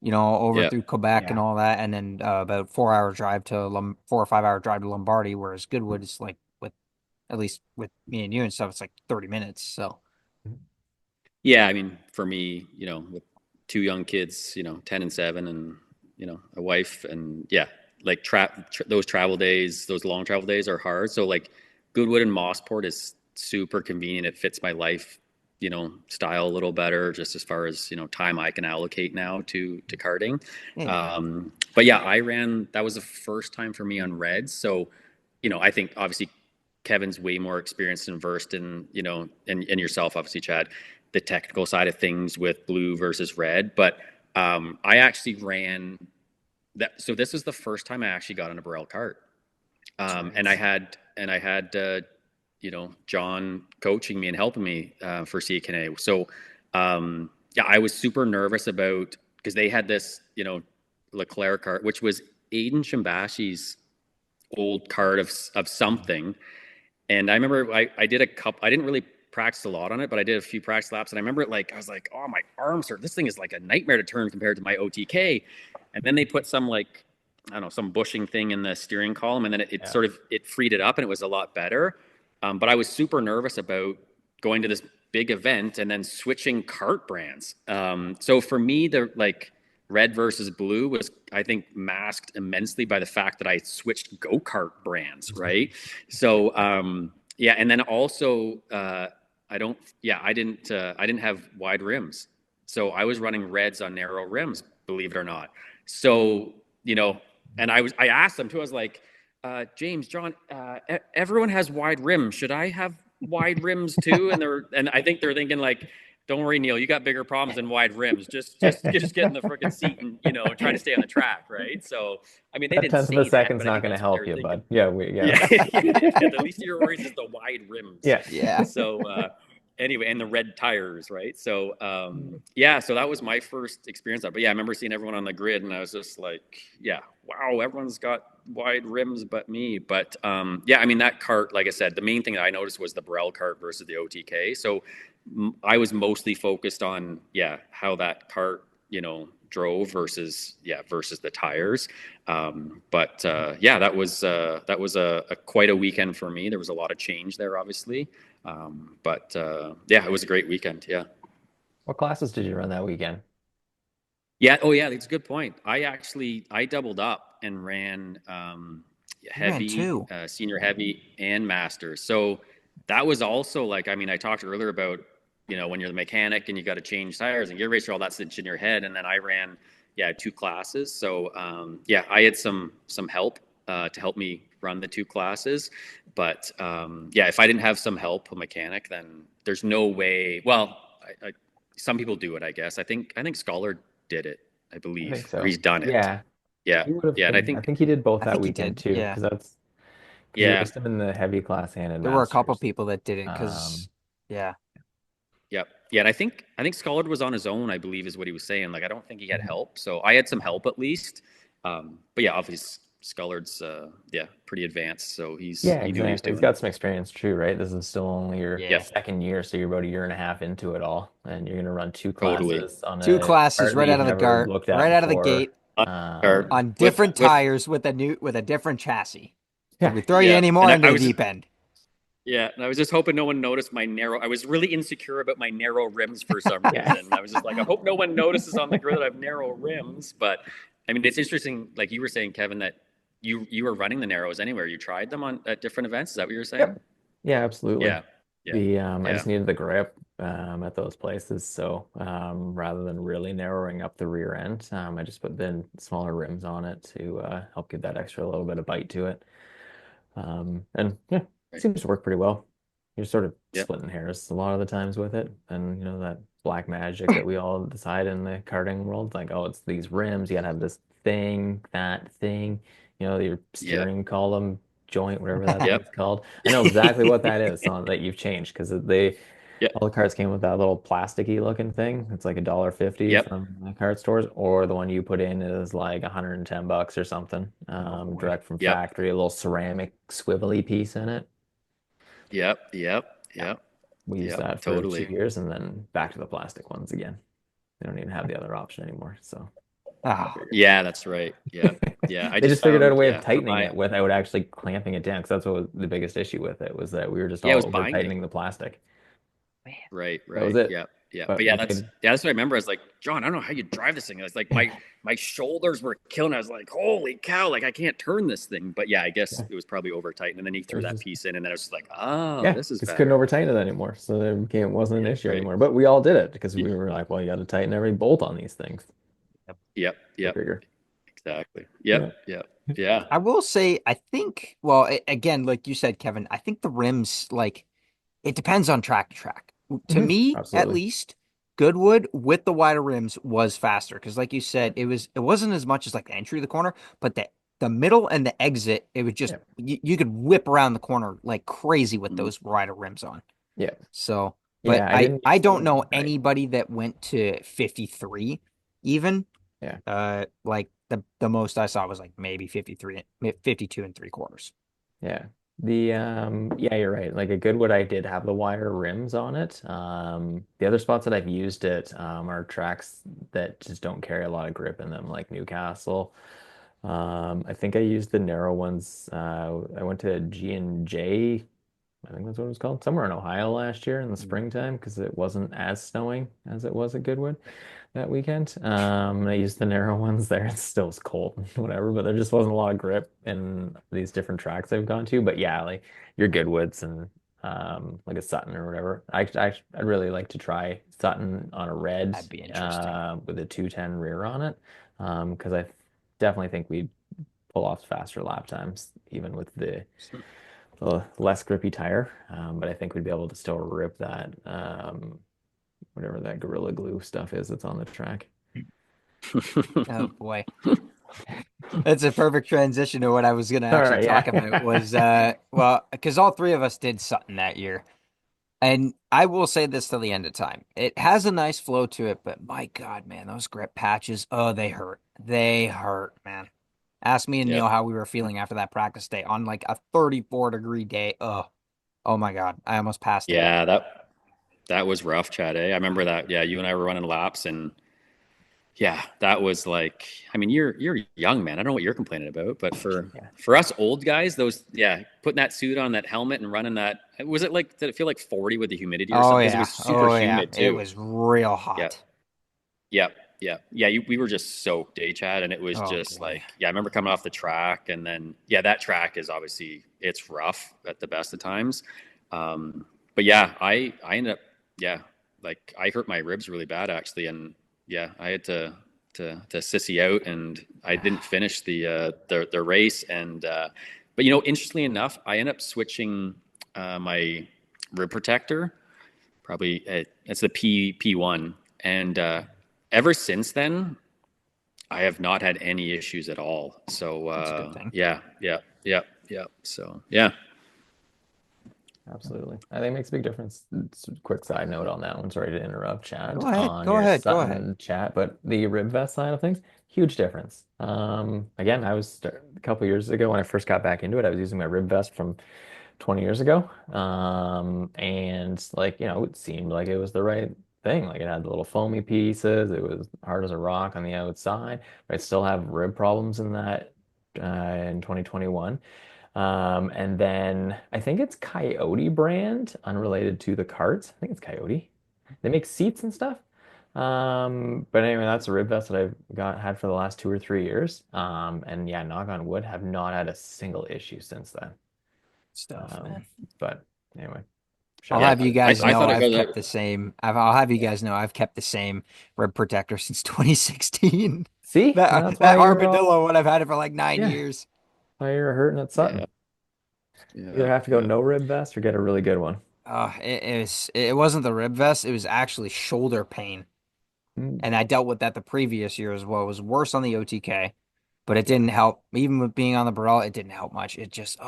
over Yeah. through Quebec and Yeah. all that, and then about 4 hour drive to 4 or 5 hour drive to Lombardy. Whereas Goodwood is like at least with me and you and stuff, it's like 30 minutes. So Yeah, I mean, for me, with two young kids, 10 and 7 and, a wife and yeah, like those travel days, those long travel days are hard. So like Goodwood and Mossport is super convenient. It fits my life, style a little better just as far as, time I can allocate now to karting. yeah, But yeah, that was the first time for me on Reds. So, I think obviously Kevin's way more experienced and versed in, and yourself, obviously, Chad, the technical side of things with blue versus red. But I actually ran that. So this was the first time I actually got on a Burrell cart. And I sweet. had John coaching me and helping me for CKNA. So yeah, I was super nervous about because they had this Leclerc cart, which was Aiden Shambashi's old cart of something. And I remember I did a couple. I didn't really practice a lot on it, but I did a few practice laps. And I remember I was like, oh, my arms hurt. This thing is like a nightmare to turn compared to my OTK. And then they put some I don't know, some bushing thing in the steering column, and then it Yeah. sort of it freed it up, and it was a lot better. But I was super nervous about going to this big event and then switching cart brands. So for me, the red versus blue was, I think, masked immensely by the fact that I switched go-kart brands, right? So yeah, and then also I didn't have wide rims, so I was running reds on narrow rims, believe it or not. So and I asked them too. I was like, James, John, everyone has wide rims. Should I have wide rims too? And I think they're thinking like, don't worry, Neil, you got bigger problems than wide rims. Just get in the freaking seat and try to stay on the track, right? So I mean, they That didn't tenth of a say that, second's but I not think going to that's what they help were you, thinking. bud. Yeah, Yeah, yeah. yeah. The least of your worries is the wide rims. Yeah. Yeah. So anyway, and the red tires, right? So yeah, so that was my first experience. But yeah, I remember seeing everyone on the grid, and I was just like, yeah, wow, everyone's got wide rims but me. But yeah, I mean that cart, like I said, the main thing that I noticed was the Burrell cart versus the OTK. So I was mostly focused on how that cart drove versus the tires. But yeah, that was a quite a weekend for me. There was a lot of change there, obviously. But yeah, it was a great weekend. Yeah. What classes did you run that weekend? Yeah. Oh, yeah. That's a good point. I doubled up and ran You ran heavy, two. senior heavy, and masters. So that was also like, I mean, I talked earlier about when you're the mechanic and you got to change tires and gear racer, all that's in your head. And then I ran two classes. So yeah, I had some help to help me run the two classes. But yeah, if I didn't have some help, a mechanic, then there's no way. Well, some people do it, I guess. I think Scholar did it, I I think believe, or so. he's done it. Yeah, Yeah, he would have yeah, and I been. I think think he did both I that think he weekend did. too, Yeah. because he yeah, raced him in the heavy class and in There were a couple masters. people that didn't Um, because, yeah. yeah, yeah, and I think Scholar was on his own, I believe, is what he was saying. Like, I don't think he had mhm. help, so I had some help at least. But yeah, obviously Scullard's yeah pretty advanced, so Yeah, he knew what he was exactly. He's doing. got some experience too, right? This is still only your Yeah. Yep, second year, so you're about a year and a half into it all, and you're gonna run two totally. classes on Two a classes cart that right you've out of the never gart, looked at right out of the before. gate Or on different with tires with a different chassis. Because Yeah, we throw you yeah, anymore and into I the was deep end. yeah, and I was just hoping no one noticed my narrow. I was really insecure about my narrow rims for some yeah. reason. I was just like, I hope no one notices on the grid that I have narrow rims. But I mean, it's interesting, like you were saying, Kevin, that you were running the narrows anywhere. You tried them on at different events. Is that what you were saying? Yep. Yeah, absolutely. Yeah, yeah, The I yeah, just needed the grip at those places, so rather than really narrowing up the rear end, I just put the smaller rims on it to help give that extra little bit of bite to it. And yeah, right, seems to work pretty well. You're sort of yep, splitting hairs a lot of the times with it, and that black magic that we all decide in the karting world, like, oh, it's these rims, you gotta have this thing, that thing, your yep, steering column joint, whatever that yep, thing's called. I know exactly what that is on that you've changed because yep, all the carts came with that little plasticky looking thing. It's like $1.50 yep. from the cart stores, or the one you put in is like $110 or something, Oh boy. direct from Yep, factory, a little ceramic swivelly piece in it. yep, yep, Yeah. yep, We used yep, that for two totally. years and then back to the plastic ones again. They don't even have the other option anymore. So they Oh, figured. Yeah, that's right. Yeah, yeah. I They just just figured out a found, way of yeah, for tightening my, it without actually clamping it down because that's what was the biggest issue with it was that we were just yeah, it all was over binding. tightening the plastic. man. Right, That was right. it. Yeah, yeah. But But yeah, once that's we that's what I remember. I was like, John, I don't know how you drive this thing. I was like, my shoulders were killing. I was like, holy cow, like I can't turn this thing. But yeah, I guess yeah, it was probably over tight. And then he threw there's that just piece in, and then I was just like, oh, yeah, this is because couldn't better. over tighten it anymore. So it wasn't an Yeah, issue right. anymore. But we all did it because Y- we were like, well, you got to tighten every bolt on these things. Yep, Go yep, figure. exactly. Yeah. Yep, yep, yeah. I will say, I think, well, again, like you said, Kevin, I think the rims, like, it depends on track to track. To me, at Absolutely. least, Goodwood with the wider rims was faster because, like you said, it wasn't as much as like the entry of the corner, but the middle and the exit, it was just Yeah. you could whip around the corner like crazy with Mhm. those wider rims on. Yeah. So, but Yeah. I I didn't I use don't them. know anybody that went to 53 even. Yeah. Like the most I saw was like maybe 53, 52 and three quarters. Yeah. Yeah, you're right. Like a Goodwood, I did have the wire rims on it. The other spots that I've used it are tracks that just don't carry a lot of grip in them, like Newcastle. I think I used the narrow ones. I went to G&J, I think that's what it was called, somewhere in Ohio last year in the springtime because it wasn't as snowing as it was at Goodwood that weekend. I used the narrow ones there. It still was cold and whatever, but there just wasn't a lot of grip in these different tracks I've gone to. But yeah, like your Goodwoods and like a Sutton or whatever. I'd really like to try Sutton on a red That'd be interesting. with a 210 rear on it. Because I definitely think we'd pull off faster lap times, even with the less grippy tire. But I think we'd be able to still rip that whatever that Gorilla Glue stuff is that's on the track. Oh boy. That's a perfect transition to what I was going to All actually right, talk about yeah. was well, because all three of us did Sutton that year. And I will say this till the end of time. It has a nice flow to it, but my God, man, those grip patches, oh, they hurt. They hurt, man. Ask me and Yep. Neil how we were feeling after that practice day on like a 34-degree day. Oh my God. I almost passed out. Yeah, that was rough, Chad. I remember that. Yeah, you and I were running laps, and yeah, that was like, I mean, you're young, man. I don't know what you're complaining about, but Yeah. for us old guys, those, yeah, putting that suit on, that helmet, and running that, was it like, did it feel like 40 with the humidity or Oh something? Because it yeah. was super Oh yeah. humid It too. was real Yeah, hot. yeah, yeah, yeah. We were just soaked, Chad, and it was Oh just boy. like, yeah, I remember coming off the track, and then yeah, that track is obviously it's rough at the best of times. Um, but yeah, I ended up, yeah, like I hurt my ribs really bad actually, and yeah, I had to sissy out, and I didn't finish the race, and but interestingly enough, I ended up switching my rib protector. Probably it's the P1, and ever since then, I have not had any issues at all. So That's a good thing. yeah, yeah, yeah, yeah. So yeah, Absolutely. I think it makes a big difference. It's a quick side note on that one. Sorry to interrupt, Go Chad, ahead. on Go your ahead. Go ahead. Sutton chat, but the rib vest side of things, huge difference. Again, a couple years ago when I first got back into it, I was using my rib vest from 20 years ago. And like, it seemed like it was the right thing. Like it had the little foamy pieces. It was hard as a rock on the outside, but I still have rib problems in that in 2021. And then I think it's Coyote brand, unrelated to the carts. I think it's Coyote. They make seats and stuff. But anyway, that's a rib vest that I've had for the last 2 or 3 years. And yeah, knock on wood, have not had a single issue since then. Stuff, Um, man. but anyway, I'll shout yeah. out have to you the rib guys I vest. know thought it I've goes. kept the same. I'll have you Yeah, guys know I've kept the same rib protector since 2016. See, and That that's why that you're armadillo all, one I've had it for like nine yeah, years. why you're hurting at yeah, Sutton. Either yeah, have to go yeah. no rib vest or get a really good one. It wasn't the rib vest. It was actually shoulder pain, Mm, and I dealt with that the previous year as well. It was worse on the OTK, but it yeah, didn't help. Even with being on the Burrell, it didn't help much. It just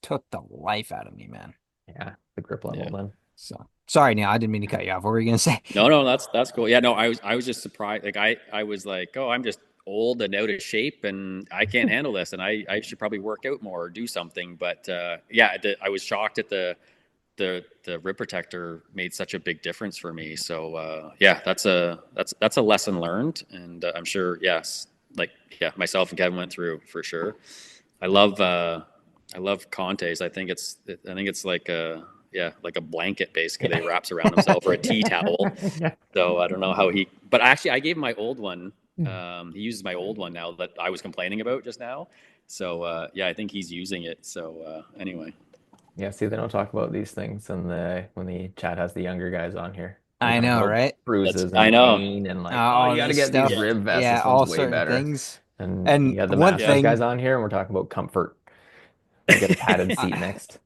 took the life out of me, man. yeah, the grip level Yeah. then. So sorry, Neil. I didn't mean to cut you off. What were you gonna say? No, no, that's cool. Yeah, no, I was just surprised. Like I was like, oh, I'm just old and out of shape, and I can't handle this, and I should probably work out more or do something. But yeah, I was shocked at the rib protector made such a big difference for me. So yeah, that's a lesson learned, and I'm sure yes, like yeah, myself and Kevin went through for sure. I love uh, I love Conte's. I think it's like a yeah like a blanket basically Yeah. that he wraps around himself or a tea towel. Yeah. So I don't know how he, but actually I gave him my old one. Hmm. He uses my old one now that I was complaining about just now. So yeah, I think he's using it. So anyway, Yeah, see, they don't talk about these things and when the chat has the younger guys on here. They I talk know, about right? that's bruises I and know. pain and like, oh, you All got to this get these Yeah, stuff. rib vests. Yeah, This one's all way certain better. things. And And you got the one yeah, Masters guys thing, on here, and we're talking about comfort. Like get a padded seat I, next.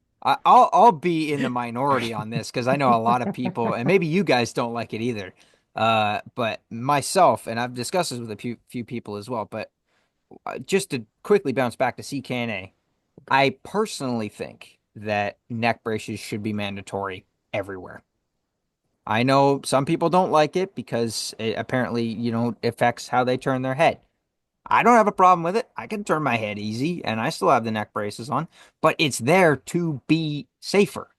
I'll be in the minority on this because I know a lot of people, and maybe you guys don't like it either. But myself, and I've discussed this with a few people as well. But just to quickly bounce back to CKNA, I personally think that neck braces should be mandatory everywhere. I know some people don't like it because it apparently, affects how they turn their head. I don't have a problem with it. I can turn my head easy and I still have the neck braces on, but it's there to be safer.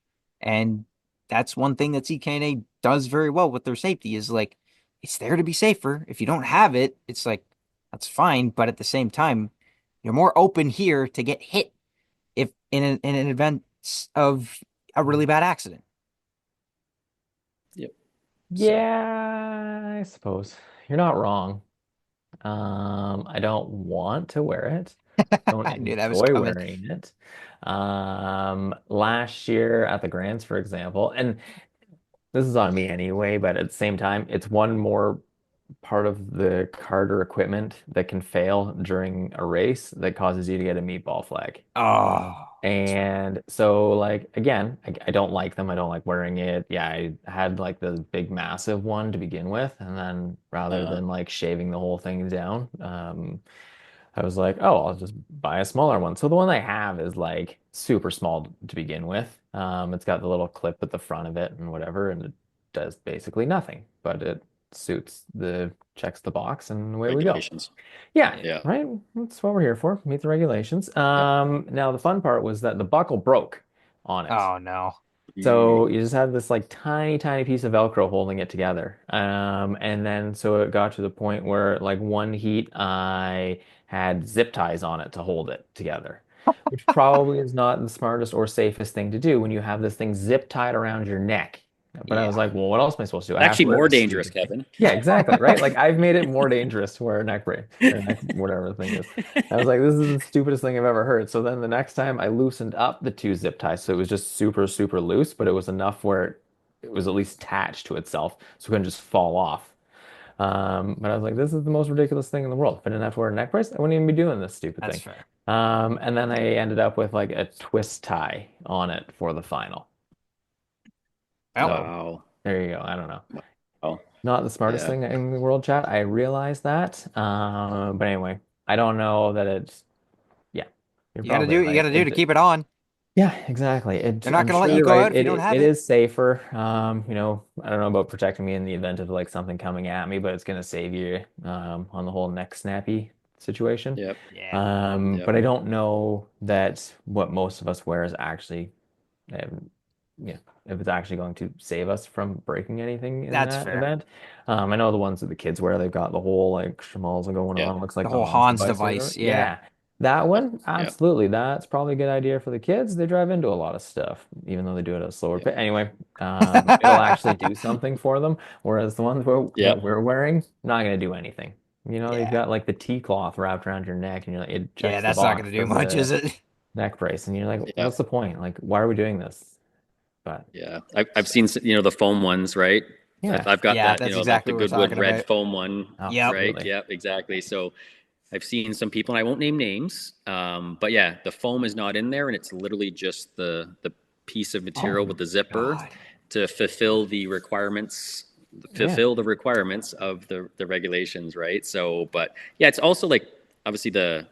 And that's one thing that CKNA does very well with their safety is like it's there to be safer. If you don't have it, it's like that's fine, but at the same time, you're more open here to get hit if in an event of a really bad accident. yep. So Yeah, I suppose. You're not wrong. I don't want to wear it. Don't I knew that was enjoy coming. wearing it. Last year at the Grands, for example, and this is on me anyway, but at the same time, it's one more part of the cart or equipment that can fail during a race that causes you to get a meatball flag. Oh, that's right. And so, like, again, I don't like them. I don't like wearing it. Yeah, I had like the big, massive one to begin with. And then rather uh, than like shaving the whole thing down, I was like, oh, I'll just buy a smaller one. So the one I have is like super small to begin with. It's got the little clip at the front of it and whatever, and it does basically nothing, but it checks the box and away we go. regulations. Yeah, Yeah, right. That's what we're here for. Meet the regulations. yep. Now the fun part was that the buckle broke on it. Oh no. So you just had this like tiny, tiny piece of Velcro holding it together. And then so it got to the point where like one heat I had zip ties on it to hold it together, which probably is not the smartest or safest thing to do when you have this thing zip tied around your neck. But I was Yeah, like, well, what else am I supposed to do? I have Actually, to wear more this dangerous, stupid thing. Kevin. Yeah, exactly, right? Like I've made it more dangerous to wear a neck brace or neck, whatever the thing is. I was like, this is the stupidest thing I've ever heard. So then the next time I loosened up the two zip ties, so it was just super, super loose, but it was enough where it was at least attached to itself, so it couldn't just fall off. But I was like, this is the most ridiculous thing in the world. If I didn't have to wear a neck brace, I wouldn't even be doing this stupid that's thing. fair. And then I ended up with like a twist tie on it for the final. Well, So Wow. there you go. I don't know. Wow. Not the smartest Yeah. thing in the world, chat. I realize that. But anyway, I don't know that it's, yeah, you're you got to probably do what you got right. to do to keep it on. Yeah, exactly. They're not I'm going to let sure you you're go right. out if you don't It have it. is safer. I don't know about protecting me in the event of like something coming at me, but it's going to save you on the whole neck snappy situation. Yep. Yeah, Yep. But I don't know that what most of us wear is actually um, yeah, if it's actually going to save us from breaking anything in that's that fair. event. I know the ones that the kids wear, they've got the whole like schmaltz going Yep. on. Looks The like the whole Hans Hans device or whatever. device. Yeah, Yeah, that one, Yep. absolutely. That's probably a good idea for the kids. They drive into a lot of stuff, even though they do it at a slower Yep. pace. Anyway, it'll actually do something for them. Whereas the ones that Yep. we're wearing, not going to do anything. You've yeah, got like the T cloth wrapped around your neck, and you're like, it yeah. checks the That's not going box to do for much, is the it? neck brace, and you're like, Yep. what's the point? Like, why are we doing this? But Yeah. I've so seen, the foam ones, right? yeah, I've got Yeah, that, that's like exactly the what we're Goodwood talking red about. foam one, Yep. right? absolutely. Yep, exactly. So I've seen some people, and I won't name names, but yeah, the foam is not in there, and it's literally just the piece of Oh material with the zipper God. to yeah. fulfill the requirements of the regulations, right? So, but yeah, it's also like obviously the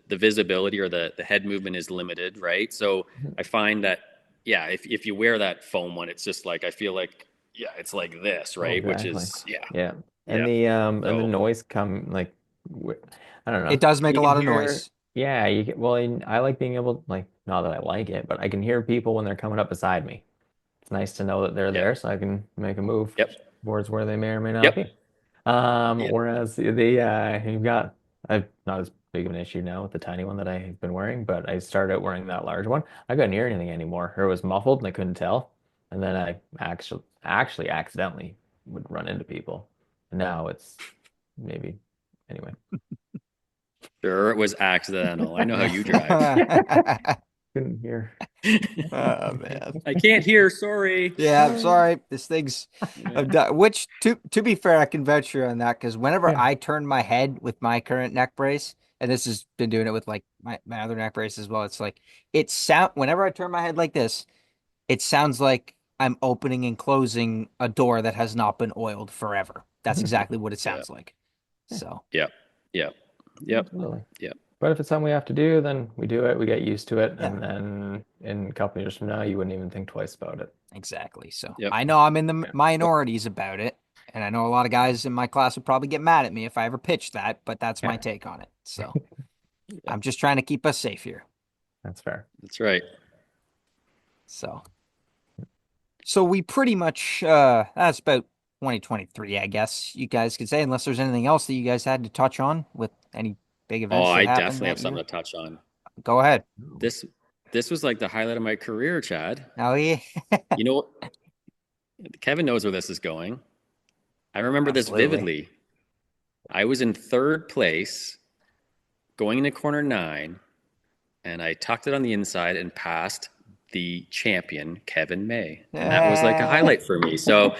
visibility or the head movement is limited, right? So I find that yeah, if you wear that foam one, it's just like I feel like yeah, it's like this, Oh, right? Which exactly. is yeah, Yeah. yeah. And the So noise come like I don't It know. does make You a can lot of hear noise. yeah, you can well I like being able like not that I like it, but I can hear people when they're coming up beside me. It's nice to know that they're yeah, there so I can make a move yep, towards where they may or may not yep, be. yep, Whereas you've got I've not as big of an issue now with the tiny one that I've been wearing, but I started wearing that large one. I couldn't hear anything anymore, or it was muffled and I couldn't tell. And then I actually accidentally would run into people. And now it's maybe anyway. sure, it was accidental. I know how you drive. Oh Couldn't hear. man. I can't hear. Sorry. Yeah, I'm sorry. This thing's Yeah, I've done, which to be fair, I can venture on that because whenever Yeah. I turn my head with my current neck brace, and this has been doing it with like my other neck brace as well, it's like it sound whenever I turn my head like this, it sounds like I'm opening and closing a door that has not been oiled forever. That's exactly what it yeah, sounds like. Yeah, So, yeah, yeah, yep, absolutely. yep, But if it's something we have to do, then we do it. We get used to it, yeah, and then in a couple years from now, you wouldn't even think twice about it. exactly. So, yep, I know I'm in the Yeah. yep, minorities about it, and I know a lot of guys in my class would probably get mad at me if I ever pitched that, but that's my Yeah. take on it. So, yep. I'm just trying to keep us safe here. That's fair. That's right. So, we pretty much that's about 2023, I guess you guys could say, unless there's anything else that you guys had to touch on with any big Oh, events that I happened definitely that have you something to touch on. go ahead. This this was like the highlight of my career, Chad. Oh yeah, You know, Kevin knows where this is going. I remember this absolutely. vividly. I was in third place going into corner nine, and I tucked it on the inside and passed the champion, Kevin May. And that was like a Eh, highlight for me. So,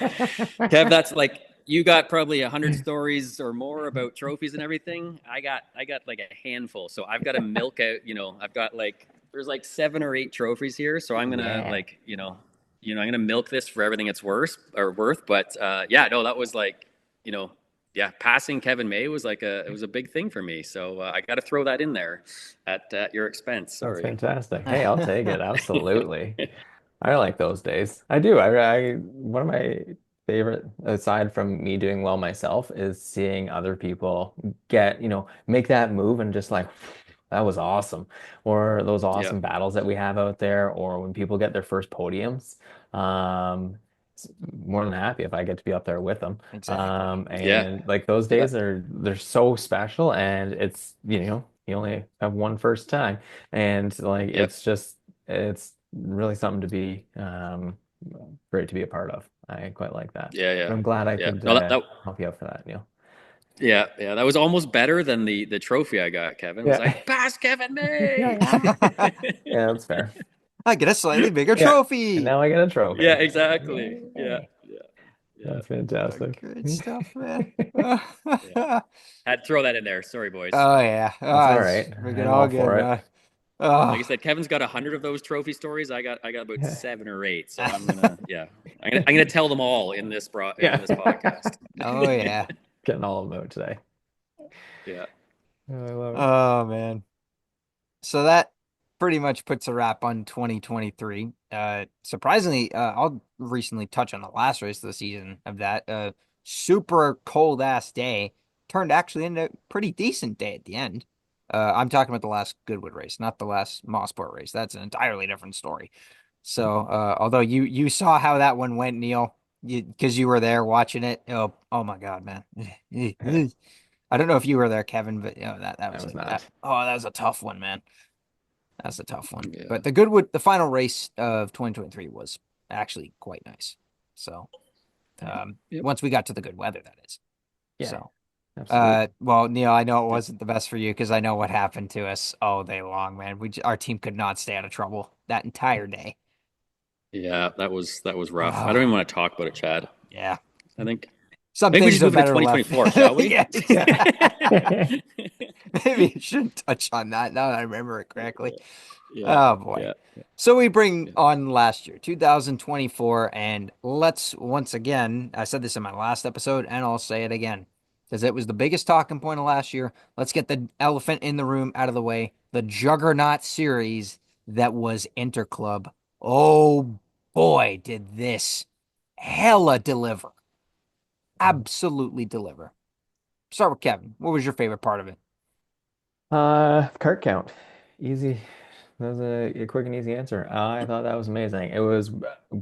Kev, that's like you got probably 100 stories or more about trophies and everything. I got like a handful. So I've got to milk out, I've got like there's like 7 or 8 trophies here. So I'm gonna Yeah. like, I'm gonna milk this for everything it's worth. But yeah, no, that was like, you know, yeah, passing Kevin May was like it was a big thing for me. So I got to throw that in there at your expense. That's Sorry. fantastic. Hey, I'll take it. Absolutely. I like those days. I do. One of my favorite, aside from me doing well myself, is seeing other people make that move and just like that was awesome. Or those Yeah. awesome battles that we have out there, or when people get their first podiums. Um, More than happy if I get to be up there with them. Exactly. Yeah. And like those Yeah. days they're so special, and it's, you only have one first time, and like Yep. it's really something to be great to be a part of. I quite like that. Yeah. But Yeah. I'm glad I Yeah. could No, that help you out for that, Neil. yeah, yeah, that was almost better than the trophy I got, Kevin. It was Yeah. like, pass Kevin Yeah, May. yeah. Yeah, that's fair. I get a slightly bigger Yeah. And trophy. now I get a Yeah, trophy. exactly. Yeah, Yay. yeah, yeah, That's fantastic. Good stuff, man. yeah. Had to throw that in there. Sorry, boys. Oh yeah. That's Oh, all it's right. freaking I'm all all good, for it. man. Oh. Like I said, Kevin's got 100 of those trophy stories. I got about 7 or 8. So I'm gonna, yeah, I'm gonna tell them all in in Yeah. this podcast. Oh yeah. Getting all of them out today. Yeah. Oh, I love it. Oh man. So that pretty much puts a wrap on 2023. Surprisingly, I'll recently touch on the last race of the season of that. Super cold ass day turned actually into a pretty decent day at the end. I'm talking about the last Goodwood race, not the last Mossport race. That's an entirely different story. So, although you saw how that one went, Neil, because you were there watching it. Oh my God, man. I don't know if you were there, Kevin, but that I was was not. that was a tough one, man. That's a tough one. Yeah. But the final race of 2023 was actually quite nice. So, Yep. once we got to the good weather, that is. Yeah, So, absolutely. well, Neil, I know it wasn't the best for you because I know what happened to us all day long, man. Our team could not stay out of trouble that entire day. Yeah, that was rough. I don't even Oh, want to talk about it, Chad. yeah. I think Some maybe we things just are move into better left. 2024, shall we? Yeah, Yeah. maybe you shouldn't touch on that now that I remember it correctly. Yeah, Oh boy. yeah, So we bring yeah. on last year, 2024, and let's once again, I said this in my last episode, and I'll say it again, because it was the biggest talking point of last year. Let's get the elephant in the room out of the way. The Juggernaut series that was Interclub. Oh boy, did this hella deliver. Absolutely deliver. Start with Kevin. What was your favorite part of it? Cart count. Easy. That was a quick and easy answer. I thought that was amazing. It was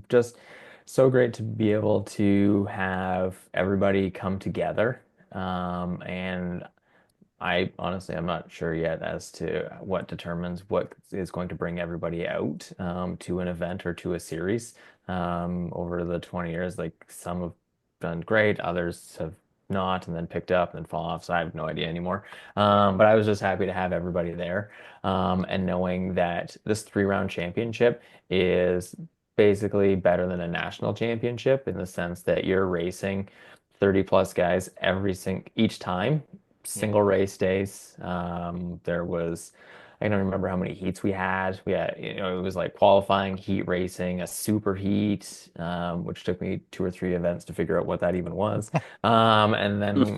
just so great to be able to have everybody come together. And I honestly, I'm not sure yet as to what determines what is going to bring everybody out to an event or to a series over the 20 years. Like some have done great, others have not, and then picked up and then fall off. So I have no idea anymore. But I was just happy to have everybody there and knowing that this 3 round championship is basically better than a national championship in the sense that you're racing 30 plus guys each time Yeah. single race days. I don't remember how many heats we had. It was like qualifying, heat racing, a super heat, which took me 2 or 3 events to figure out what that even was. And then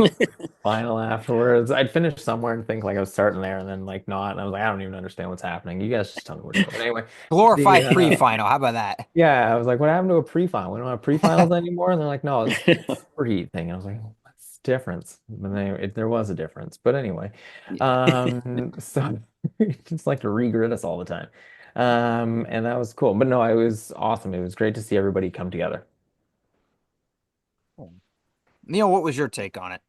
final afterwards. I'd finish somewhere and think like I was starting there and then like not. And I was like, I don't even understand what's happening. You guys just tell me where to go. But anyway, the Glorified pre-final. How about that? yeah, I was like, what happened to a pre-final? We don't have pre-finals anymore. And they're like, no, it's a superheat thing. I was like, what's the difference? But there was a difference. But anyway, Yeah. so just like to regrid us all the time. And that was cool. But no, it was awesome. It was great to see everybody come together. Neil, what was your take on it?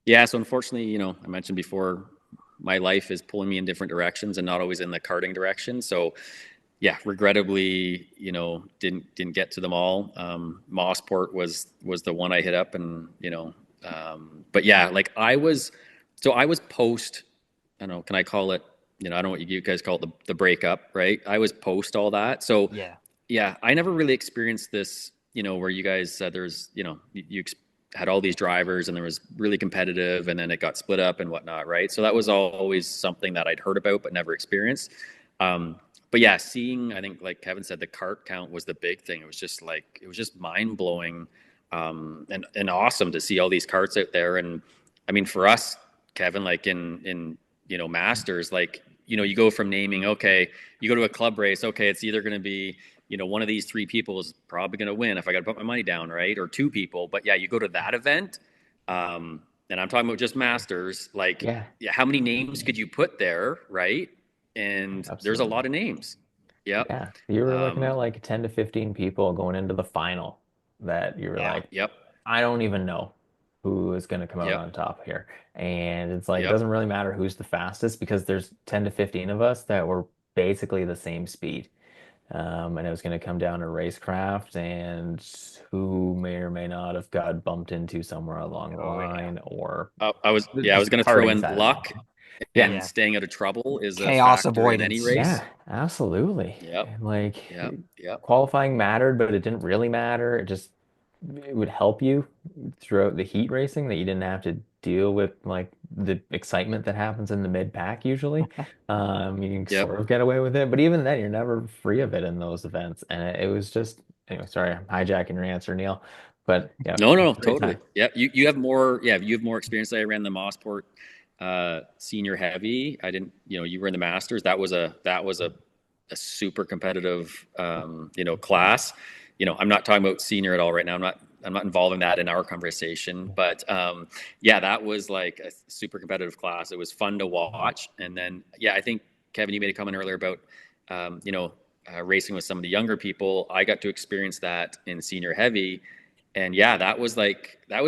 Yeah, so unfortunately, I mentioned before, my life is pulling me in different directions and not always in the karting direction. So yeah, regrettably, didn't get to them all. Mossport was the one I hit up, and but yeah, like I was post. I don't know. Can I call it? I don't know what you guys call it, the breakup, right? I was post all that, so Yeah. yeah, I never really experienced this. Where you guys said there's, you had all these drivers and there was really competitive, and then it got split up and whatnot, right? So that was always something that I'd heard about but never experienced. Um, but yeah, seeing, I think, like Kevin said, the cart count was the big thing. It was just mind blowing, and awesome to see all these carts out there. And I mean, for us, Kevin, like in masters, like you go from naming, okay, you go to a club race, okay, it's either going to be one of these 3 people is probably going to win if I got to put my money down, right, or 2 people. But yeah, you go to that event. and I'm talking about just masters, like, Yeah, yeah, how many names could you put there, right? And there's a absolutely. lot of names. Yep. Yeah, you were looking at Um, like 10 to 15 people going into the final that you were Yeah. like, yep. I don't even know who is going to come out Yep. on top here. And it's like, it Yep. doesn't really matter who's the fastest because there's 10 to 15 of us that were basically the same speed. And it was going to come down to racecraft and who may or may not have got bumped into somewhere along the Oh yeah. line or I was just going to throw karting in side of luck, things. Yeah. and Yeah. staying out of trouble is a Chaos factor in any avoidance. race. Yeah, absolutely. Yep. And like Yep. Yep. qualifying mattered, but it didn't really matter. It would help you throughout the heat racing that you didn't have to deal with like the excitement that happens in the mid pack usually. You can Yep. sort of get away with it, but even then, you're never free of it in those events. And it was just anyway. Sorry, I'm hijacking your answer, Neil. But yeah, No, no, great totally. time. Yep. You have more. Yeah, you have more experience. I ran the Mossport senior heavy. I didn't. You were in the Masters. That was a super competitive class. I'm not talking about senior at all right now. I'm not involving that in our conversation, but yeah, that was like a super competitive class. It was fun to watch. And then, yeah, I think Kevin, you made a comment earlier about um, you know racing with some of the younger people. I got to experience that in senior heavy, and yeah, that was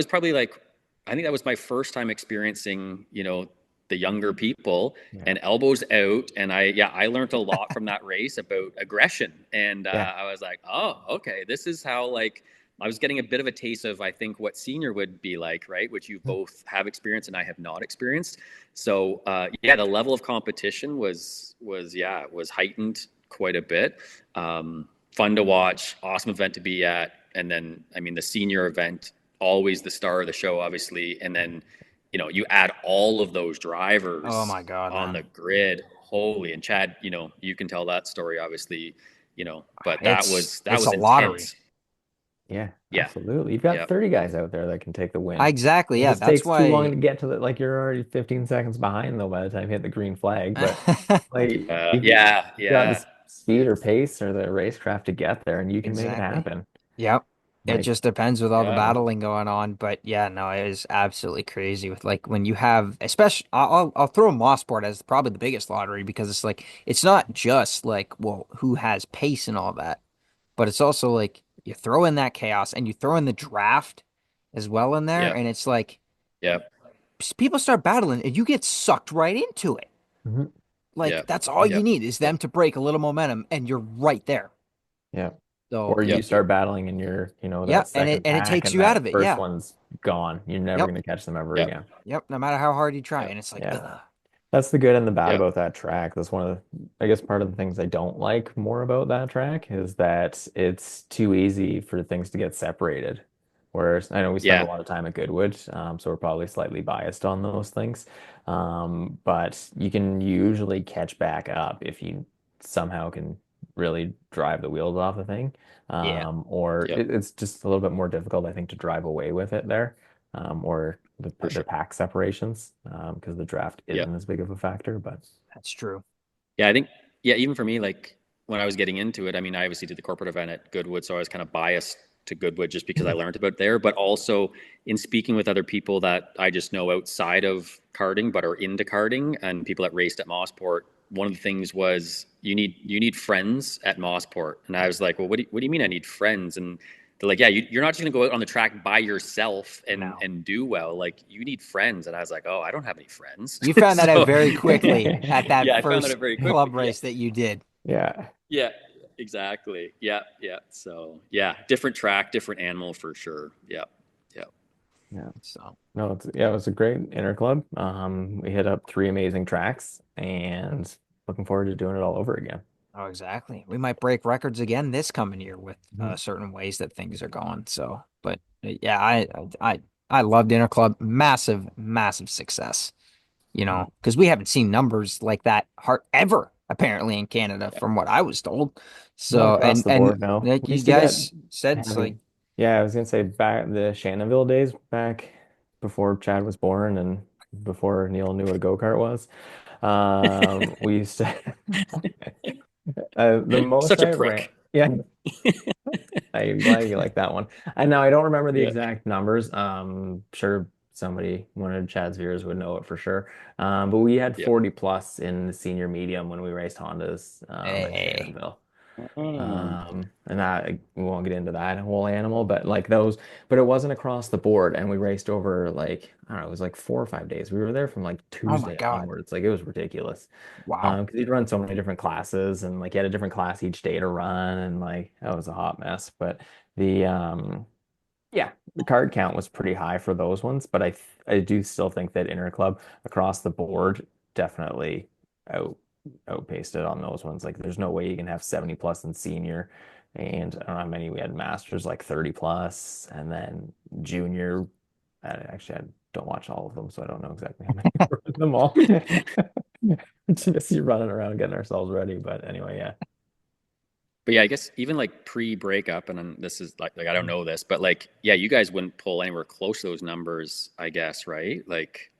probably like, I think that was my first time experiencing the younger people Yeah, and elbows out. And I learned a lot from that race about aggression. And yeah, I was like, oh, okay, this is how, like, I was getting a bit of a taste of, I think, what senior would be like, right? Which you both have experienced and I have not experienced. So yeah, the level of competition was heightened quite a bit. Fun to watch, awesome event to be at. And then, I mean, the senior event, always the star of the show, obviously. And then, you add all of those Oh drivers my God, on man. the grid. Holy, and Chad, you can tell that story, obviously, but that It's was that it's a was lottery. intense. yeah, Yeah. absolutely. You've got Yep. 30 guys out there that can take the win. Exactly. It Yeah, just that's takes too long why. to get to the like you're already 15 seconds behind though by the time you hit the green flag. But like Yeah. you've got the Yeah. speed or pace or the racecraft to get there and you can make it Exactly. happen. Yep. It Like, just depends with all the Yeah. battling going on, but yeah, no, it is absolutely crazy with like when you have, especially, I'll throw Mossport as probably the biggest lottery because it's like it's not just like well who has pace and all that, but it's also like you throw in that chaos and you throw in the draft as well in there, Yep. and it's like Yep. people start battling and you get sucked right into it. mhm, Like Yep. that's all you Yep. need is them to break a little momentum and you're right there. yeah. So Or you Yep. start battling and yeah, that and it second and it pack takes and you out that of it. first Yeah. one's gone. You're never Yep. going to catch them ever Yep. again. Yep. No matter how hard you try. Yep. And it's like, Yeah. ugh. That's the good and the bad Yep. about that track. That's one of the, I guess, part of the things I don't like more about that track is that it's too easy for things to get separated. Whereas I know we spend a Yeah. lot of time at Goodwood, so we're probably slightly biased on those things. But you can usually catch back up if you somehow can really drive the wheels off the thing. Yeah, Or Yep. it's just a little bit more difficult, I think, to drive away with it there or For the sure. pack separations because the draft Yep. isn't as big of a factor. But that's true. Yeah, I think, yeah, even for me, like when I was getting into it, I mean, I obviously did the corporate event at Goodwood, so I was kind of biased to Goodwood just because I learned about there, but also in speaking with other people that I just know outside of karting but are into karting and people that raced at Mossport, one of the things was you need friends at Mossport. And I was like, well, what do you mean I need friends? And they're like, yeah, you're not just going to go out on the track by yourself and No. and do well. Like you need friends. And I was like, oh, I don't have any friends. You found that out So very quickly at that yeah, I found that first out very quickly. club Yeah, race that you did. yeah, yeah, exactly. Yeah, yeah. So yeah, different track, different animal for sure. Yeah, yeah, yeah. So, No, it was a great inter club. We hit up three amazing tracks and looking forward to doing it all over again. oh, exactly. We might break records again this coming year with Mhm. certain ways that things are going. So, but yeah, I loved Interclub. Massive, massive success. You Yeah. know, because we haven't seen numbers like that hard ever apparently in Canada, yeah. from what I was told. Not So, across the and board, no. like We you used to get guys said, it's like, heavy. Yeah, I was gonna say back the Shannonville days back before Chad was born and before Neil knew what a go-kart was. We used to the most Such a I ran. prick. Yeah, I'm glad you like that one. And now I don't remember the Yeah, exact numbers. Sure, somebody, one of Chad's viewers would know it for sure. But we had Yep. 40 plus in the senior medium when we raced Hondas at Hey. Shannonville. Oh, And that we won't get into that whole animal, but like those, but it wasn't across the board. And we raced over like, I don't know, it was like 4 or 5 days. We were there from like Oh my Tuesday God. onwards. Like it was ridiculous. Wow. Because he'd run so many different classes and like he had a different class each day to run, and like that was a hot mess. But the yeah, the card count was pretty high for those ones, but I do still think that Interclub across the board definitely out outpaced it on those ones. Like there's no way you can have 70 plus in senior, and I don't know how many we had masters, like 30 plus, and then junior. Actually, I don't watch all of them, so I don't know exactly how many were in them all. Just you running around getting ourselves ready. But anyway, yeah. but yeah, I guess even like pre-breakup, and then this is like I don't know this, but like yeah, you guys wouldn't pull anywhere close to those numbers, I guess, right? Like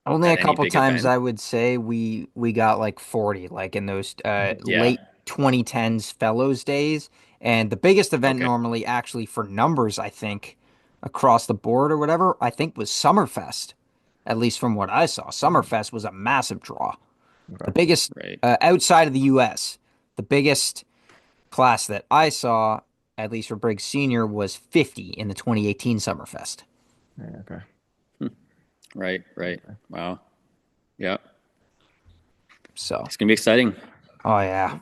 Only a at any couple big times event. I would say we got like 40, like in those Yeah. late 2010s fellows days. And the biggest event Okay. normally actually for numbers, I think, across the board or whatever, I think was Summerfest. At least from what I saw. Mm, Summerfest was a massive draw. The okay. biggest Right. outside of the US, the biggest class that I saw, at least for Briggs Senior, was 50 in the 2018 Summerfest. Yeah, okay. Hmm. Right. Right. Okay. Wow. Yeah. So, It's gonna be exciting. oh yeah.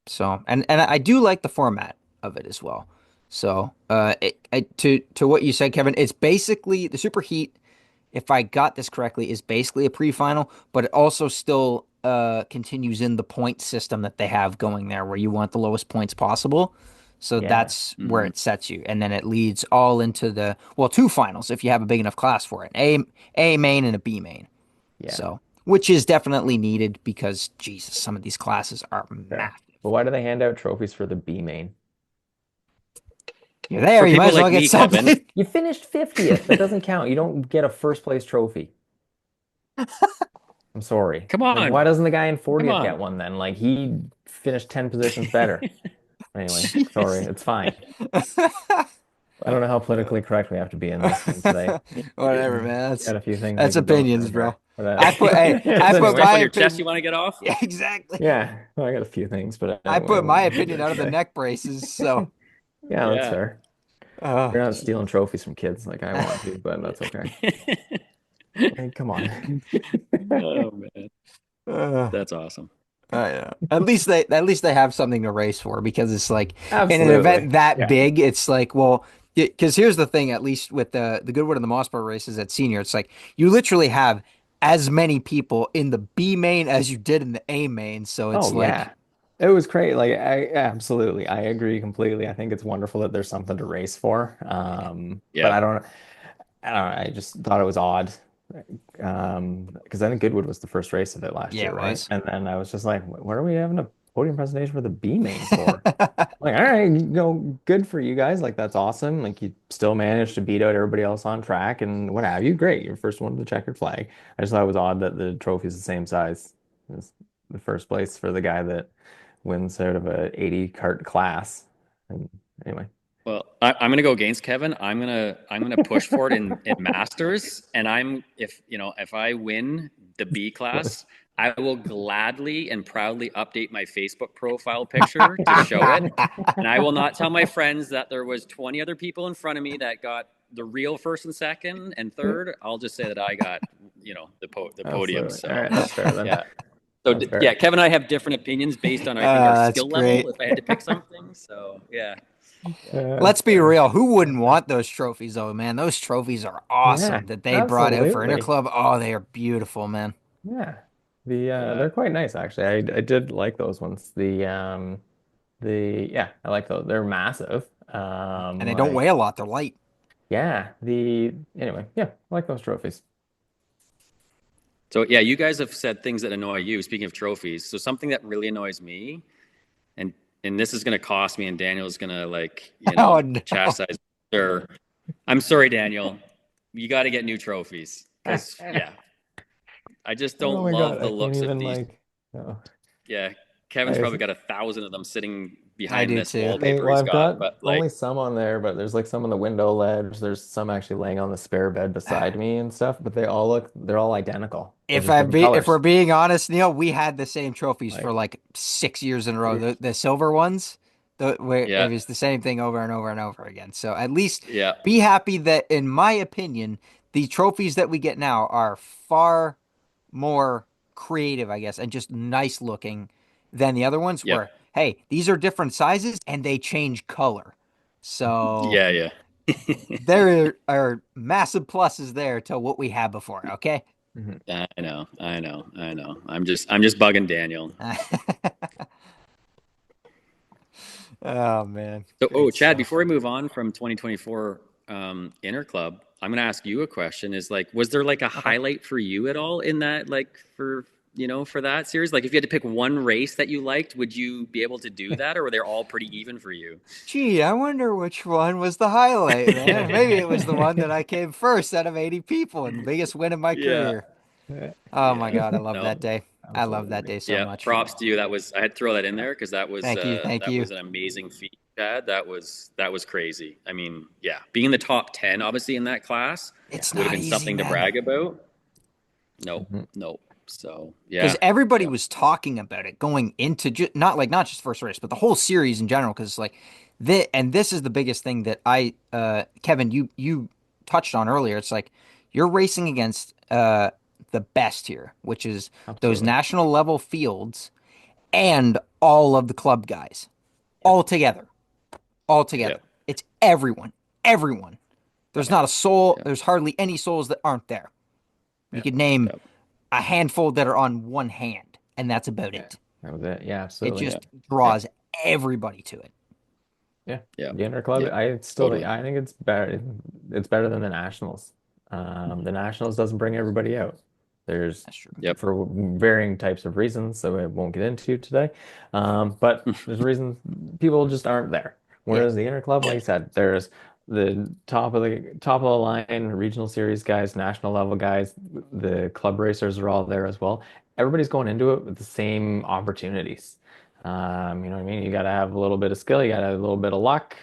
So, and I do like the format of it as well. So, to what you said, Kevin, it's basically the superheat, if I got this correctly, is basically a pre-final, but it also still continues in the point system that they have going there, where you want the lowest points possible. So Yeah. that's where Hmm. it sets you, and then it leads all into the well, two finals if you have a big enough class for it, A main and a B main. Yeah. So, which is definitely needed because Jesus, some of these classes are Fair. massive. But why do they hand out trophies for the B main? You're there, For you might people as well like get me, Kevin, something. You finished 50th. That doesn't count. You don't get a first place trophy. I'm sorry. come Like, on, why doesn't the guy in come 40th get on. one then? Like, he finished 10 positions better. Anyway, sorry. Jeez. It's fine. I don't know how politically correct we have to be in this thing today. Whatever, man. Got a few things we That's could go opinions, through bro. here. But I yes, Some put anyway. stuff my on your chest opinion. you want to get off? Yeah, exactly. Yeah, well, I got a few things, but I I put my won't get opinion there out of the today. neck braces. So, Yeah, that's Yeah. fair. oh, You're not jeez. stealing trophies from kids like I want to, but that's okay. Like, come on. Oh man, Uh, that's awesome. yeah. At least they have something to race for because it's like in an Absolutely. event that Yeah. big, it's like, well, because here's the thing, at least with the Goodwood and the Mossbar races at senior, it's like you literally have as many people in the B main as you did in the A main. So it's Oh like, yeah. It was great. Like I absolutely. I agree completely. I think it's wonderful that there's something to race for. But Yep. I don't know. I just thought it was odd. Because I think Goodwood was the first race of it last yeah, year, it right? was. And then I was just like, what are we having a podium presentation for the B main for? Like, all right, good for you guys. Like, that's awesome. Like, you still managed to beat out everybody else on track and what have you. Great. You're first one to the checkered flag. I just thought it was odd that the trophy's the same size as the first place for the guy that wins out of a 80 cart class. And anyway, Well, I'm gonna go against Kevin. I'm gonna push for it in Masters, and if I win the B class, I will gladly and proudly update my Facebook profile picture to show it, and I will not tell my friends that there was 20 other people in front of me that got the real first and second and third. I'll just say that I got the podium. absolutely. All right, So that's fair then. yeah. So That's yeah, fair. Kevin and I have different opinions based on I think our That's skill level. great. If I had to pick something, so yeah. Let's That's be fair. real. Who wouldn't want those trophies, though, man? Those trophies are Yeah, awesome that they brought out for absolutely. Interclub. Oh, they are beautiful, man. Yeah. Yeah. They're quite nice actually. I did like those ones. Yeah, I like those. They're massive. And they don't Like weigh a lot. They're light. yeah, the anyway, yeah, I like those trophies. So yeah, you guys have said things that annoy you. Speaking of trophies, so something that really annoys me, and and this is going to cost me, and Daniel's going to Oh, no. chastise. Sure, I'm sorry, Daniel. You got to get new trophies because yeah, I just Oh don't my God, love I the can't looks of even these. like oh, Yeah, Kevin's I probably got 1,000 of them sitting I behind do this too. wallpaper Well, he's I've got, got but like, only some on there, but there's like some on the window ledge. There's some actually laying on the spare bed beside me and stuff, but they're all identical. They're just different If we're colors. being honest, Neil, we had the same trophies for Like, like 6 years in a row. yeah. The silver ones, where yeah, it was the same thing over and over and over again. So at least yeah, be happy that, in my opinion, the trophies that we get now are far more creative, I guess, and just nice looking than the other ones. yep, Where, hey, these are different sizes and they change color. So yeah, yeah. there are massive pluses there to what we had before. Okay. Mhm. I know, I know, I know. I'm just bugging Daniel. Oh man, So, oh, great Chad, stuff. before we move on from 2024 Inner Club, I'm going to ask you a question. Is like, was there like a Okay. highlight for you at all in that, like for for that series? Like, if you had to pick one race that you liked, would you be able to do that, or were they all pretty even for you? Gee, I wonder which one was the highlight, man. Maybe it was the one that I came first out of 80 people and the biggest win of my Yeah, career. Oh my yeah. God, I love that No, day. I love that Absolutely. day so yeah. much. Props to you. That was I had to throw that in there because Thank you, thank that you. was an amazing feat, Chad. That was crazy. I mean, yeah, being in the top 10, obviously in that class, Yeah. It's would have not been easy, something to man. brag about. No, Mhm. no. So Because yeah, everybody yeah, was talking about it going into not just first race, but the whole series in general. Because like this is the biggest thing that Kevin, you touched on earlier. It's like you're racing against the best here, which is those Absolutely. national level fields and all of the club guys Yep. all together, all yeah, together. It's everyone, everyone. There's yeah, not a soul. yeah, There's hardly any souls that aren't there. You Yeah. could name yeah, a handful that are on one hand, and that's about Yeah. it. That was it. Yeah, It absolutely. yeah, just Yeah. draws everybody to it. Yeah. yeah, The Inter Club, yeah. I still think Totally. I think it's better. It's better than the Nationals. The Nationals doesn't bring everybody out. There's That's true. Yep. for varying types of reasons, so I won't get into today. But there's reasons people just aren't there. Yeah, Whereas the Inter Club, like Yeah. I said, there's the top of the line regional series guys, national level guys, the club racers are all there as well. Everybody's going into it with the same opportunities. You know what I mean? You got to have a little bit of skill, you got to have a little bit of luck,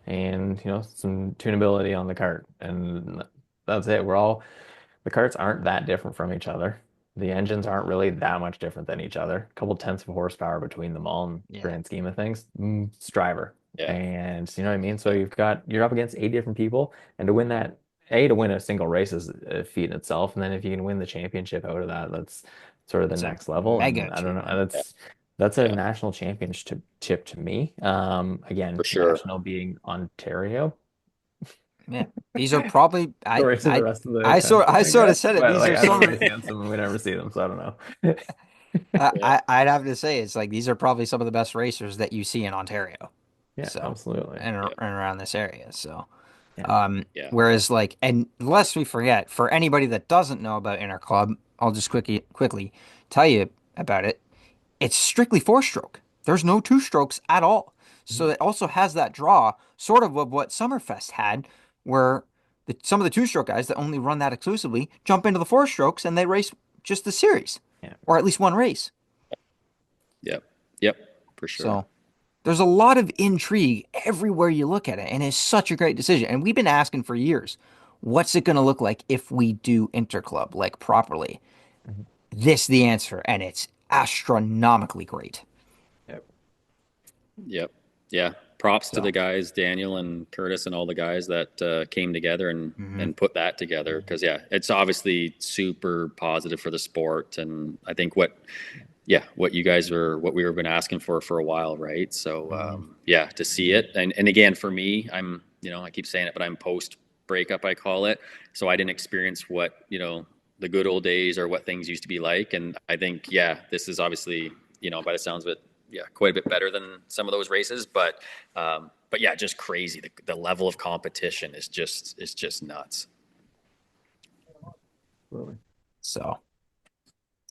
and some tunability on the cart, and that's it. The carts aren't that different from each other. The engines aren't really that much different than each other. A couple tenths of horsepower between them all in yeah, grand scheme of things. It's driver. Yeah. And you know what I mean? So Yeah. you're up against eight different people, and to win to win a single race is a feat in itself. And then if you can win the championship out of that, that's sort of the it's a next level. mega And I don't know, achievement. Yeah. that's a Yeah. national championship to me. Again, For sure. national being Ontario. Yeah, these are probably Story to the rest of the country, I I sort of guess. said it. But These like are I don't some of race against them and we never see them, so I don't know. Yeah. I'd have to say it's like these are probably some of the best racers that you see in Ontario. Yeah, So absolutely. Yeah. and around this area. So Yeah. Yeah. whereas like, and lest we forget, for anybody that doesn't know about Inner Club, I'll just quickly tell you about it. It's strictly four stroke. There's no two strokes at all. So Mhm. it also has that draw, sort of what Summerfest had, where some of the two stroke guys that only run that exclusively jump into the four strokes and they race just the series, Yeah. or at least one race. Yep. Yep. For sure. So there's a lot of intrigue everywhere you look at it, and it's such a great decision. And we've been asking for years, what's it going to look like if we do Interclub like properly? Mhm. This the answer, and it's astronomically great. Yep. Yep. Yeah. Props to the So, guys, Daniel and Curtis, and all the guys that came together mhm. and put that together. Because yeah, it's obviously super positive for the sport, and I think what you guys were what we were been asking for a while, right? So Mhm. yeah, to see it, and again for me, I'm I keep saying it, but I'm post breakup, I call it. So I didn't experience what the good old days or what things used to be like, and I think yeah, this is obviously by the sounds of it, yeah, quite a bit better than some of those races, but yeah, just crazy. The level of competition is just nuts. Absolutely. So,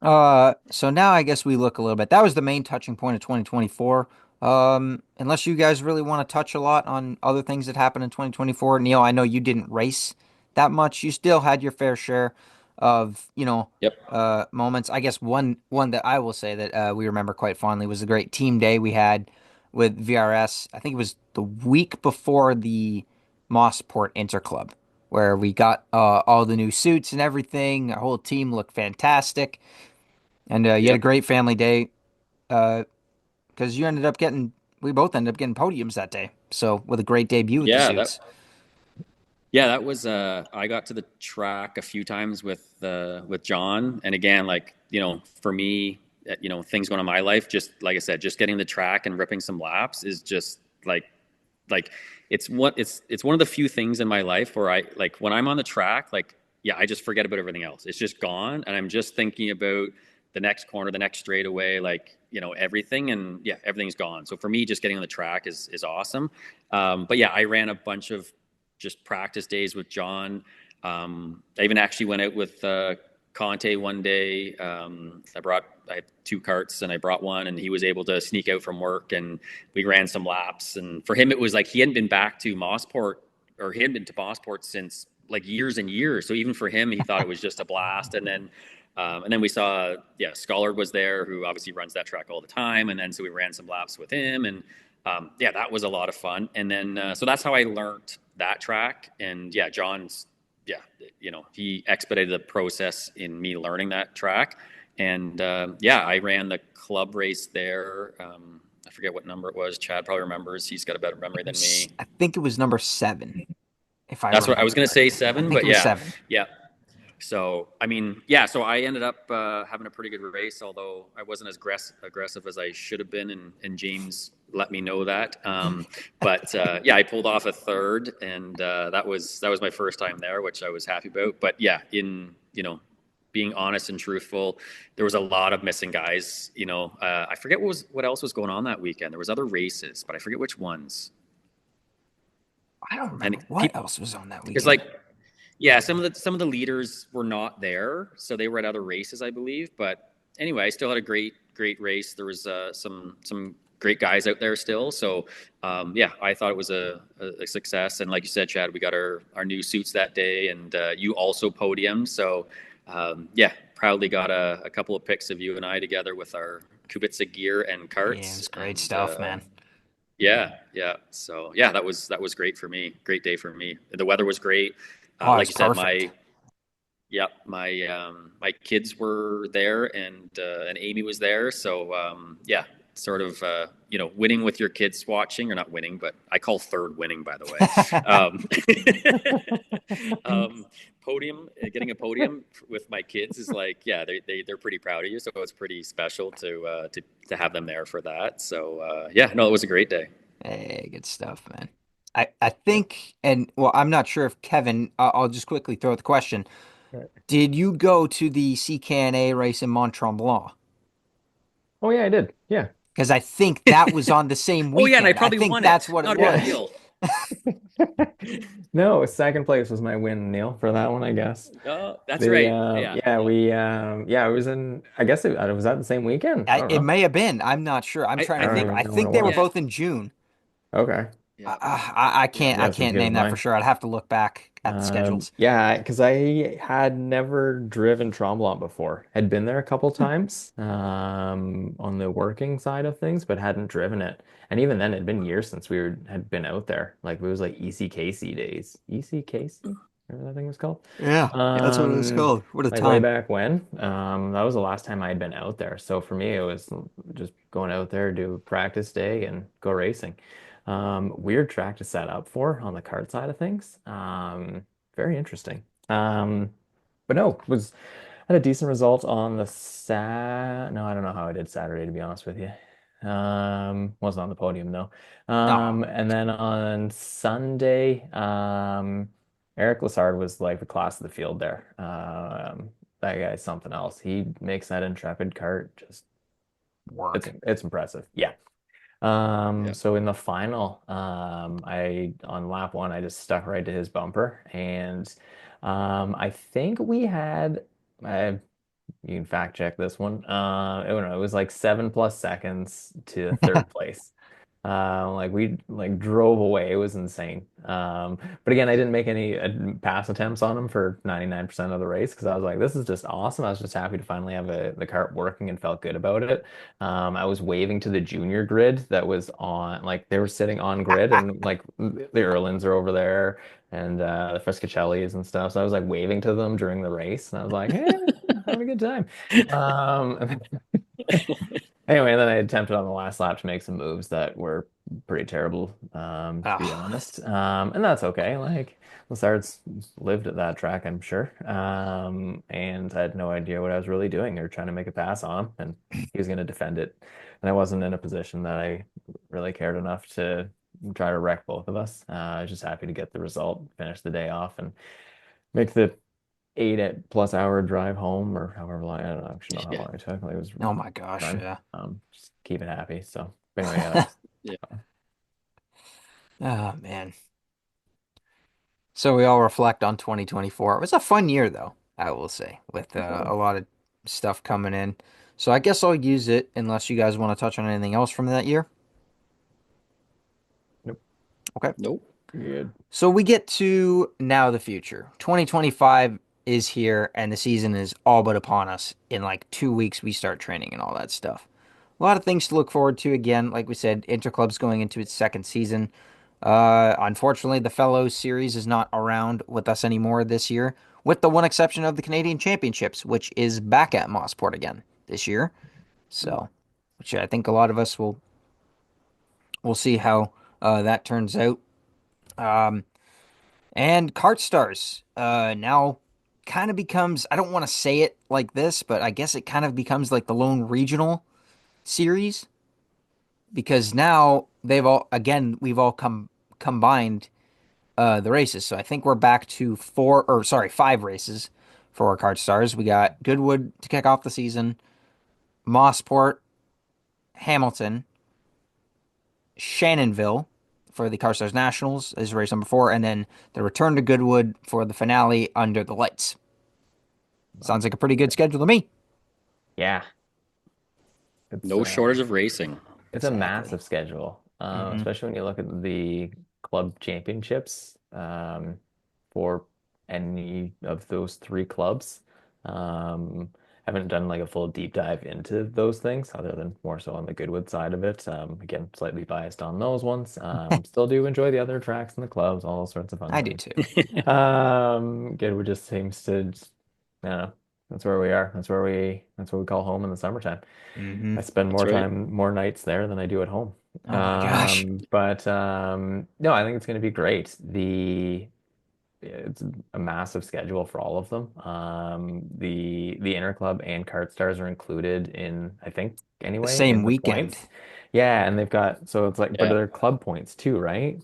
so now I guess we look a little bit. That was the main touching point of 2024. Unless you guys really want to touch a lot on other things that happened in 2024. Neil, I know you didn't race that much. You still had your fair share of, Yep. moments. I guess one that I will say that we remember quite fondly was the great team day we had. with VRS. I think it was the week before the Mossport Interclub, where we got all the new suits and everything. Our whole team looked fantastic, and you had a Yep. great family day because you ended up getting. We both ended up getting podiums that day. So with a great debut with the Yeah, suits. that Yeah, that was I got to the track a few times with John, and again, like, for me, things going on in my life, just like I said, just getting the track and ripping some laps is just like it's one of the few things in my life where I, like, when I'm on the track, like, yeah, I just forget about everything else. It's just gone, and I'm just thinking about the next corner, the next straightaway, like, everything, and yeah, everything's gone. So for me, just getting on the track is awesome. But yeah, I ran a bunch of just practice days with John. I even actually went out with Conte one day. I had two carts and I brought one, and he was able to sneak out from work, and we ran some laps. And for him, it was like he hadn't been back to Mossport, or he hadn't been to Mossport since like years and years. So even for him, he thought it was just a blast. And then we saw, yeah, Scollard was there, who obviously runs that track all the time. And then so we ran some laps with him, and yeah, that was a lot of fun. And then so that's how I learned that track. And yeah, John's, yeah, he expedited the process in me learning that track. And yeah, I ran the club race there. I forget what number it was. Chad probably remembers. He's got a better memory than me. I think it was number 7, if I That's what I was remember going to say, correctly. I seven, think but it was yeah, 7. yeah. So, I mean, yeah, so I ended up having a pretty good race, although I wasn't as aggressive as I should have been, and James let me know that. But yeah, I pulled off a third, and that was my first time there, which I was happy about. But yeah, in being honest and truthful, there was a lot of missing guys. I forget what else was going on that weekend. There was other races, but I forget which ones. I don't And remember what else was on that it's weekend. like, yeah, some of the leaders were not there, so they were at other races, I believe. But anyway, I still had a great race. There was some great guys out there still. So yeah, I thought it was a success. And like you said, Chad, we got our new suits that day, and you also podiumed. So yeah, proudly got a couple of pics of you and I together with our Kubica gear and Yeah, it carts. was great And stuff, man. yeah, yeah. So yeah, that was great for me. Great day for me. The weather was great. Oh, it Like was you said, perfect. my kids were there, and Amy was there. So yeah, sort of winning with your kids watching, or not winning, but I call third winning, by the way. Um, Podium, getting a podium with my kids is like, yeah, they're pretty proud of you. So it's pretty special to have them there for that. So yeah, no, it was a great day. Hey, good stuff, man. I Yeah. think, and well, I'm not sure if Kevin, I'll just quickly throw out the question. Right. Did you go to the CKNA race in Mont Tremblant? Oh yeah, I did. Yeah. Because I think that was on the same Oh yeah, and I weekend. I probably think won that's it. what it Not a big was. deal. No, second place was my win, Neil, for that one, I guess. Oh, that's The right. Yeah, yeah, yeah. it was in, I guess it was that the same weekend. I don't It know. may have been. I'm not sure. I'm I trying I to I don't remember. think I even know when think it they were yeah, was. both in June. Okay. yeah, I yeah. can't. I That's as can't good as name that for mine. sure. I'd have to look back at the schedules. Yeah, because I had never driven Tremblant before. Had been there a couple times on the working side of things, but hadn't driven it. And even then, it'd been years since had been out there. Like it was like ECKC days. ECKC, whatever that thing was called. Yeah, that's what it was Um, called. What a like way time. back when. That was the last time I had been out there. So for me, it was just going out there, do practice day, and go racing. Weird track to set up for on the kart side of things. Very interesting. But no, was had a decent result on the no, I don't know how I did Saturday to be honest with you. Wasn't on the podium though. Oh, And then on Sunday, Eric Lassard was like the class of the field there. That guy's something else. He makes that Intrepid cart just work. it's impressive. Yeah. Yeah. So in the final, I on lap one, I just stuck right to his bumper, and I think we had, I you can fact check this one. I don't know, it was like 7+ seconds to third place. Like we like drove away. It was insane. But again, I didn't make any pass attempts on him for 99% of the race because I was like, this is just awesome. I was just happy to finally have the cart working and felt good about it. I was waving to the junior grid that was on, like they were sitting on grid and like the Erlins are over there and the Frescocellis and stuff. So I was like waving to them during the race and I was like, hey, having a good time. Um, Anyway, then I attempted on the last lap to make some moves that were pretty terrible, to be Ah, honest. And that's okay. Like Lassard's lived at that track, I'm sure. And I had no idea what I was really doing. They were trying to make a pass on him, and he was going to defend it. And I wasn't in a position that I really cared enough to try to wreck both of us. I was just happy to get the result, finish the day off, and make the 8+ hour drive home or however long. I don't actually know how Yeah. long it took. Like, it was oh my gosh, fun. yeah. Just keep it happy. So but anyway, yeah, that was Yeah. Oh man. So we all reflect on 2024. It was a fun year though, I will say, with a definitely. lot of stuff coming in. So I guess I'll use it unless you guys want to touch on anything else from that year. Nope. Okay. Nope. Good. So we get to now the future. 2025 is here and the season is all but upon us. In like 2 weeks, we start training and all that stuff. A lot of things to look forward to. Again, like we said, Interclub's going into its second season. Unfortunately, the Fellows series is not around with us anymore this year, with the one exception of the Canadian Championships, which is back at Mossport again this year. So, which I think a lot of us will see how that turns out. Um, And Kart Stars now kind of becomes, I don't want to say it like this, but I guess it kind of becomes like the lone regional series because now we've all combined the races. So I think we're back to five races for our Kart Stars. We got Goodwood to kick off the season, Mossport, Hamilton, Shannonville for the Kart Stars Nationals is race number four, and then the return to Goodwood for the finale under the lights. Wow. Sounds like a pretty good schedule to me. Yeah, it's No shortage of racing. it's a Exactly. massive schedule, Hmm. especially when you look at the club championships for any of those three clubs. Haven't done like a full deep dive into those things, other than more so on the Goodwood side of it. Again, slightly biased on those ones. Still do enjoy the other tracks and the clubs, all those sorts of fun I do things. too. Goodwood just seems to, I don't know. That's where we are. That's what we call home in the summertime. Hmm. I spend That's more right. time, more nights there than I do at home. Oh my gosh. But no, I think it's going to be great. It's a massive schedule for all of them. The Interclub and Kart Stars are included in, I think, The anyway, same in the weekend. points. Yeah, and they've got so it's like, but Yeah. they're club points too, right?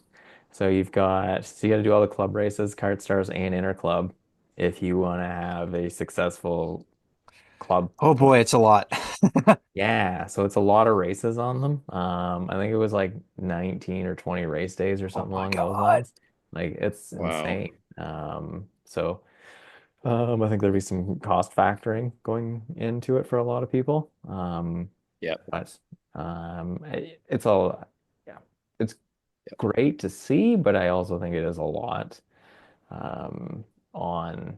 So you got to do all the club races, Kart Stars and Interclub if you want to have a successful club Oh boy, point. it's a lot. Yeah, so it's a lot of races on them. I think it was like 19 or 20 race days or Oh something my along those God. lines. Like it's Wow. insane. I think there'll be some cost factoring going into it for a lot of people. Yep. But it's all, yeah, it's great to see, but I also think it is a lot um, on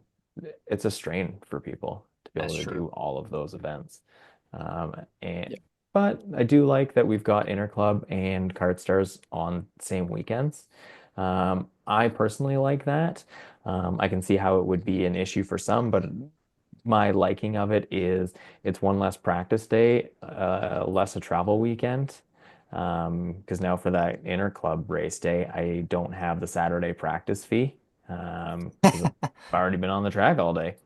it's a strain for people to be That's able to true. do all of those events. And Yep. but I do like that we've got Interclub and Kart Stars on same weekends. I personally like that. I can see how it would be an issue for some, but my liking of it is it's one less practice day, less a travel weekend. Because now for that Interclub race day, I don't have the Saturday practice fee because I've already been on the track all day.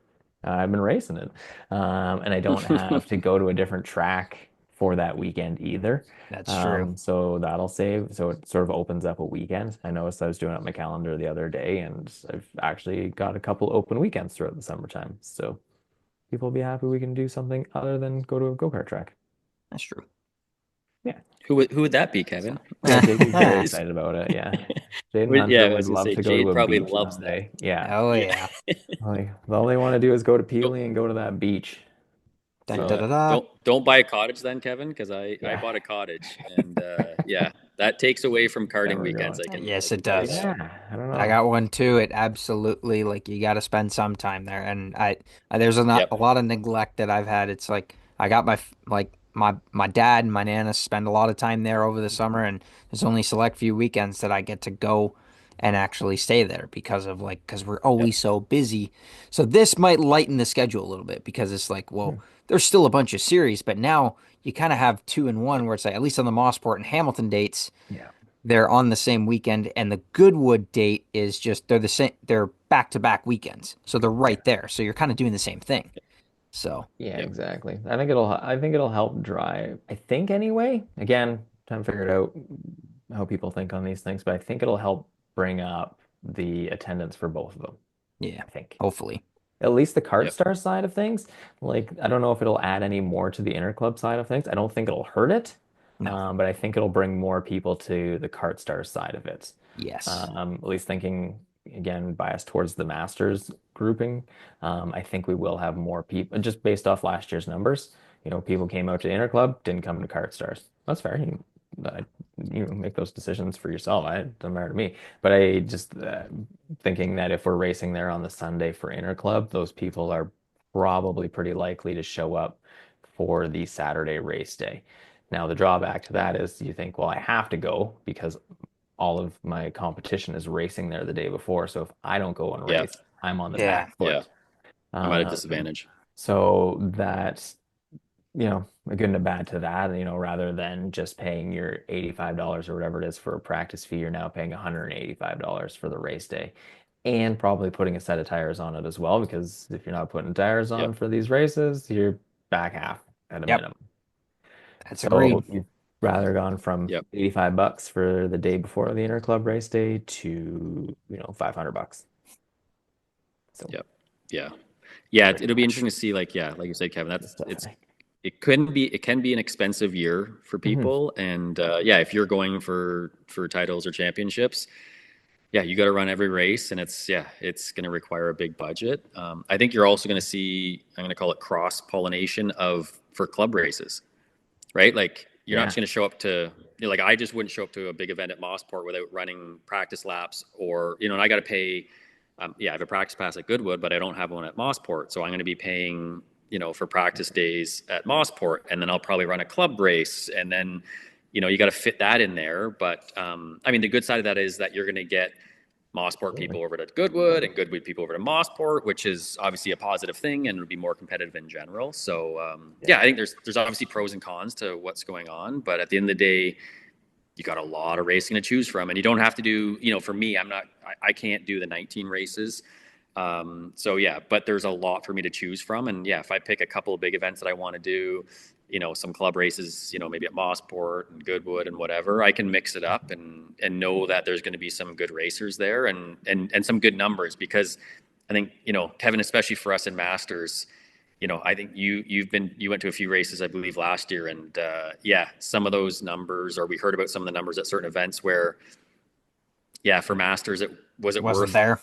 I've been racing it. And I don't have to go to a different track for that weekend either. That's true. So that'll save. So it sort of opens up a weekend. I noticed I was doing up my calendar the other day, and I've actually got a couple open weekends throughout the summertime. So people will be happy we can do something other than go to a go-kart track. That's true. Yeah. Who would that be, So, Kevin? Jakey's very Is- excited about it. Yeah. Jade and Yeah, Hunter I would was gonna love say to go to Jade a probably beach loves that. someday. Yeah. oh Yeah. yeah. Like, all they want to do is go to Don't Peely and go to that beach. Da, da, yeah. So, da, da. Don't buy a cottage then, Kevin, because I yeah. bought a cottage and yeah. that takes away from karting Never weekends. going. I Yes, it can tell you does. that. Yeah, I don't I know. got one too. It absolutely like you got to spend some time there, and there's Yep. a lot of neglect that I've had. It's like I got my dad and my nana spend a lot of time there over the summer, and there's only select few weekends that I get to go and actually stay there because of like because we're Yep. always so busy. So this might lighten the schedule a little bit because it's like, well, Hmm. there's still a bunch of series, but now you kind of have two in one where it's like at least on the Mossport and Hamilton dates Yeah. they're on the same weekend, and the Goodwood date is just they're the same. They're back to back weekends, so they're Yeah. right there. So you're kind of doing the same thing. So Yeah, Yep. exactly. I think it'll help drive. I think anyway. Again, trying to figure it out how people think on these things, but I think it'll help bring up the attendance for both of them. yeah, I think. hopefully, At least the Kart Yep. Star side of things. Like, I don't know if it'll add any more to the Interclub side of things. I don't think it'll hurt it, no, but I think it'll bring more people to the Kart Star side of it. yes, At least thinking, again, biased towards the Masters grouping. I think we will have more people, just based off last year's numbers. People came out to Interclub, didn't come to Kart Stars. That's fair. Uh, make those decisions for yourself. It doesn't matter to me. But I just thinking that if we're racing there on the Sunday for Interclub, those people are probably pretty likely to show up for the Saturday race day. Now, the drawback to that is you think, well, I have to go because all of my competition is racing there the day before. So if I don't go and Yep. race, I'm on the yeah, back Yeah. foot. I'm at a Um, disadvantage. so that's, a good and a bad to that, rather than just paying your $85 or whatever it is for a practice fee, you're now paying $185 for the race day and probably putting a set of tires on it as well, because if you're not putting tires on Yep. for these races, you're back half at a yep, minimum. that's agreed. So you've rather gone from Yep. 85 bucks for the day before the interclub race day to, 500 bucks. So Yep. Yeah. Yeah. pretty It'll be interesting much to see, like, yeah, like you said, Kevin, the that's, stuff. it can be an expensive year for Mhm. people. And, yeah, if you're going for titles or championships, yeah, you got to run every race, and it's going to require a big budget. I think you're also going to see, I'm going to call it cross pollination of for club races, right? Like you're not Yeah. just going to show up to, like I just wouldn't show up to a big event at Mossport without running practice laps, or and I got to pay. Yeah, I have a practice pass at Goodwood, but I don't have one at Mossport, so I'm going to be paying for practice days at Mossport, and then I'll probably run a club race, and then you got to fit that in there. But I mean, the good side of that is that you're going to get Mossport Absolutely. people over to Goodwood and Goodwood people over to Mossport, which is obviously a positive thing and would be more competitive in general. So Yeah. yeah, I think there's obviously pros and cons to what's going on, but at the end of the day, you got a lot of racing to choose from, and you don't have to do. For me, I can't do the 19 races. So yeah, but there's a lot for me to choose from, and yeah, if I pick a couple of big events that I want to do, some club races, maybe at Mossport and Goodwood and whatever, I can mix it up and know that there's going to be some good racers there and some good numbers because I think Kevin, especially for us in Masters, I think you went to a few races, I believe, last year, and yeah, some of those numbers, or we heard about some of the numbers at certain events where, yeah, for Masters, it Wasn't worth there?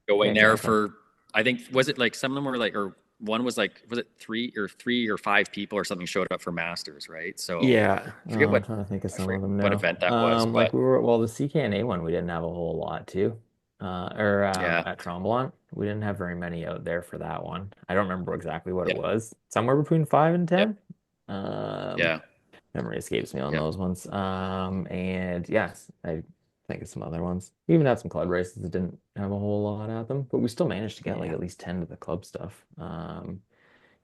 Yeah, going there exactly. for? I think was it like some of them were like, or one was like, was it three or five people or something showed up for Masters, right? So Yeah. I forget I'm what trying to think of I some forget of them what now. event that was, Like but well, the CKNA one, we didn't have a whole lot too. Or yeah, at Tremblant, we didn't have very many out there for that one. I don't remember exactly what it yeah, was. Somewhere between 5 and yep, 10. Um, yeah, Memory escapes me on yep, those ones. And yes, I think of some other ones. We even had some club races that didn't have a whole lot at them, but we still managed to get like Yeah. at least 10 to the club stuff. Yeah,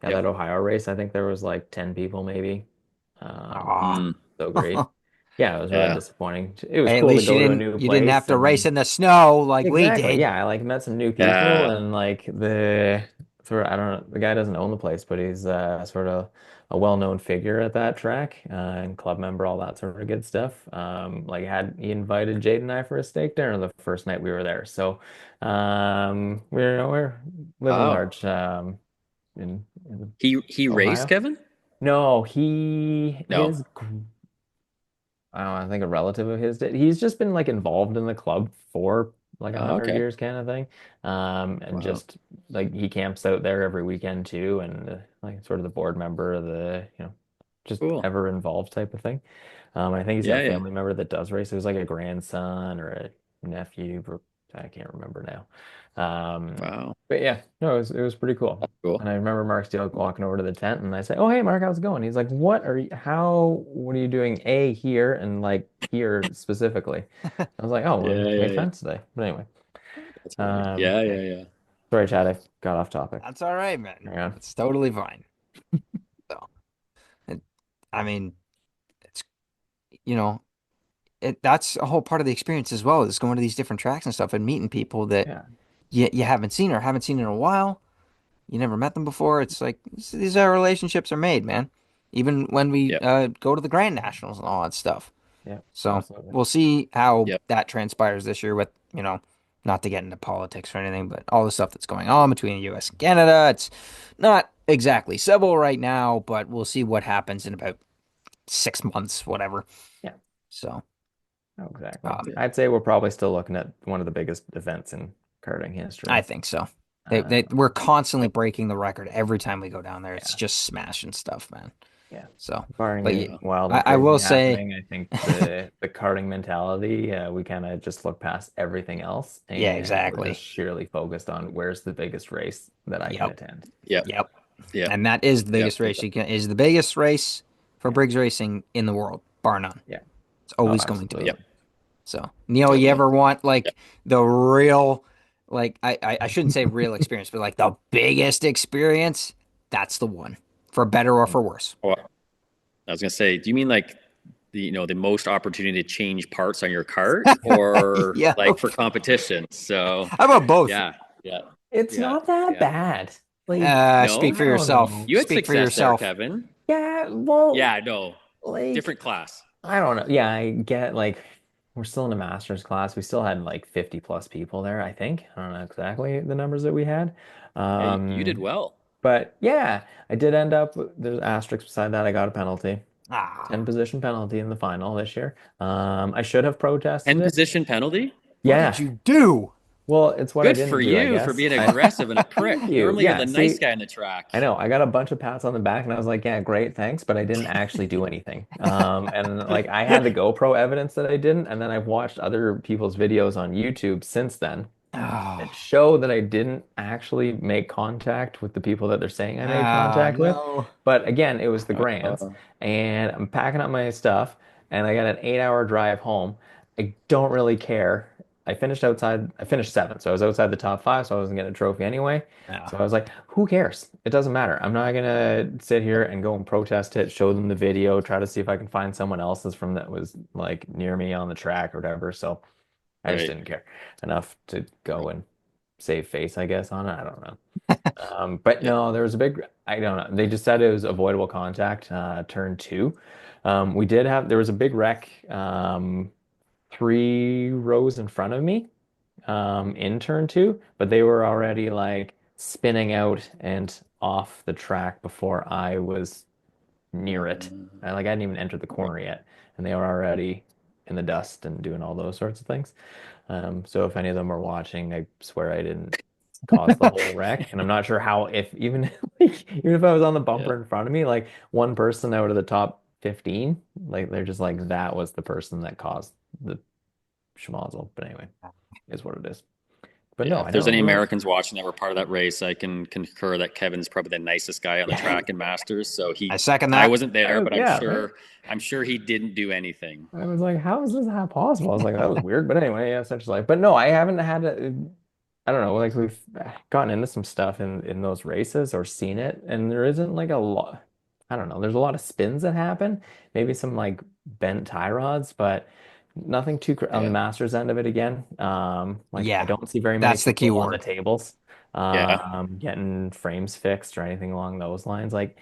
yep. that Ohio race, I think there was like 10 people maybe. Which Aw. is so great. Yeah, it was really Yeah, disappointing. It was Hey, at cool to least go to a new you didn't have place to race and in the snow like we exactly. did. Yeah, I like met some new people yeah. and like the sort of I don't know, the guy doesn't own the place, but he's sort of a well-known figure at that track and club member, all that sort of good stuff. Like he invited Jade and I for a steak dinner the first night we were there. So we're living Wow. large in He raced Ohio. Kevin? No, No. I don't know, I think a relative of his did. He's just been like involved in the club for like a Oh, hundred okay. years kind of thing. And Wow. just like he camps out there every weekend too, and like sort of the board member of the, just Cool. ever involved type of thing. I think he's got Yeah, a yeah. family member that does race. It was like a grandson or a nephew, or I can't remember now. Wow. But yeah, no, it was pretty cool. That's cool. And I remember Mark Steele walking over to the tent, and I say, "Oh, hey, Mark, how's it going?" He's like, "What are you? How? What are you doing? A here and like here specifically?" I was like, "Oh, Yeah, we yeah, made yeah. friends today." But anyway, That's funny. Yeah, yeah. yeah, yeah. Sorry, Chad, I got off topic. That's all right, man. Hang on. That's totally fine. So, it, I mean, it's you know, that's a whole part of the experience as well, is going to these different tracks and stuff and meeting people that Yeah, you haven't seen or haven't seen in a while. You never met them before. It's like these are relationships are made, man. Even when we Yep, go to the Grand Nationals and all that stuff. yeah, So absolutely. we'll see how yep, that transpires this year with, not to get into politics or anything, but all the stuff that's going on between the US and Canada. It's not exactly civil right now, but we'll see what happens in about 6 months, whatever. Yeah, So, oh, exactly. um, yeah. I'd say we're probably still looking at one of the biggest events in karting I history. think so. Uh, We're constantly Yep. breaking the record every time we go down there. It's yeah, just smashing stuff, man. yeah. So, Barring but anything Wow. wild and I crazy will say, happening, I think the karting mentality, we kind of just look past everything else, yeah, and we're just exactly. sheerly focused on where's the biggest race that I can Yep. attend. Yep, Yep. yep, And that is the yep. biggest race is the biggest race for Yeah, Briggs racing in the world, bar none. yeah. It's Oh, always going to be. Yep, absolutely. So, Neil, you definitely. ever want Yep. like the real, like I shouldn't say real experience, but like the biggest experience? That's the one, for better or for worse. Oh, I was gonna say, do you mean like the most opportunity to change parts on your cart, or Yeah. like for competition? So, How about both? yeah, yeah, It's yeah, not that yeah. bad. Like, Speak No, for I don't yourself. know. you had Speak for success there, yourself. Kevin. Yeah, well, Yeah, no, like, different class. I don't know. Yeah, I get like we're still in a master's class. We still had like 50 plus people there, I think. I don't know exactly the numbers that we had. Yeah, you did Um, well. but yeah, I did end up, there's asterisks beside that. I got a penalty, Ah, 10 position penalty in the final this year. I should have protested Ten it. position penalty. what did Yeah. you do? Well, it's what I Good for didn't do, I you for guess. being I aggressive and a thank prick. you. Normally, you're Yeah, the nice see, guy in the track. I know I got a bunch of pats on the back and I was like, yeah, great, thanks, but I didn't actually do anything. And like I had the GoPro evidence that I didn't, and then I've watched other people's videos on YouTube since then that Oh, show that I didn't actually make contact with the people that they're saying I made oh contact with. no. But again, it was the Grands, Uh, and I'm packing up my stuff, and I got an 8 hour drive home. I don't really care. I finished seventh, so I was outside the top five, so I wasn't getting a trophy anyway. Oh, So I was like, who cares? It doesn't matter. I'm not gonna sit here and go and protest it, show them the video, try to see if I can find someone else's from that was like near me on the track or whatever. So I just right, didn't care enough to go and save face, I guess, on it. I don't know. But yeah. no, there was a big, I don't know. They just said it was avoidable contact, turn two. There was a big wreck, 3 rows in front of me, in turn two, but they were already like spinning out and off the track before I was near it. I hadn't even entered the Right. corner yet, and they were already in the dust and doing all those sorts of things. So if any of them were watching, I swear I didn't cause the whole wreck, and I'm not sure how if even even if I was on the Yeah. bumper in front of me, like one person out of the top 15, like they're just like that was the person that caused the schmozzle. But anyway, is what it is. But Yeah, no, if I there's know any we were. Americans watching that were part of that race, I can concur that Kevin's probably the nicest guy on the Yeah. track in Masters. So I he, second I that. wasn't there, but I'm Yeah, right. sure, I'm sure he didn't do anything. I was like, how is this not possible? I was like, that was weird. But anyway, yeah, essentially. But no, I haven't had I don't know, like we've gotten into some stuff in those races or seen it, and there isn't like a lot. I don't know. There's a lot of spins that happen, maybe some like bent tie rods, but nothing too on the Yeah, Masters end of it again. Like I Yeah, don't see very many that's the key people on the word. tables, yeah, getting frames fixed or anything along those lines. Like,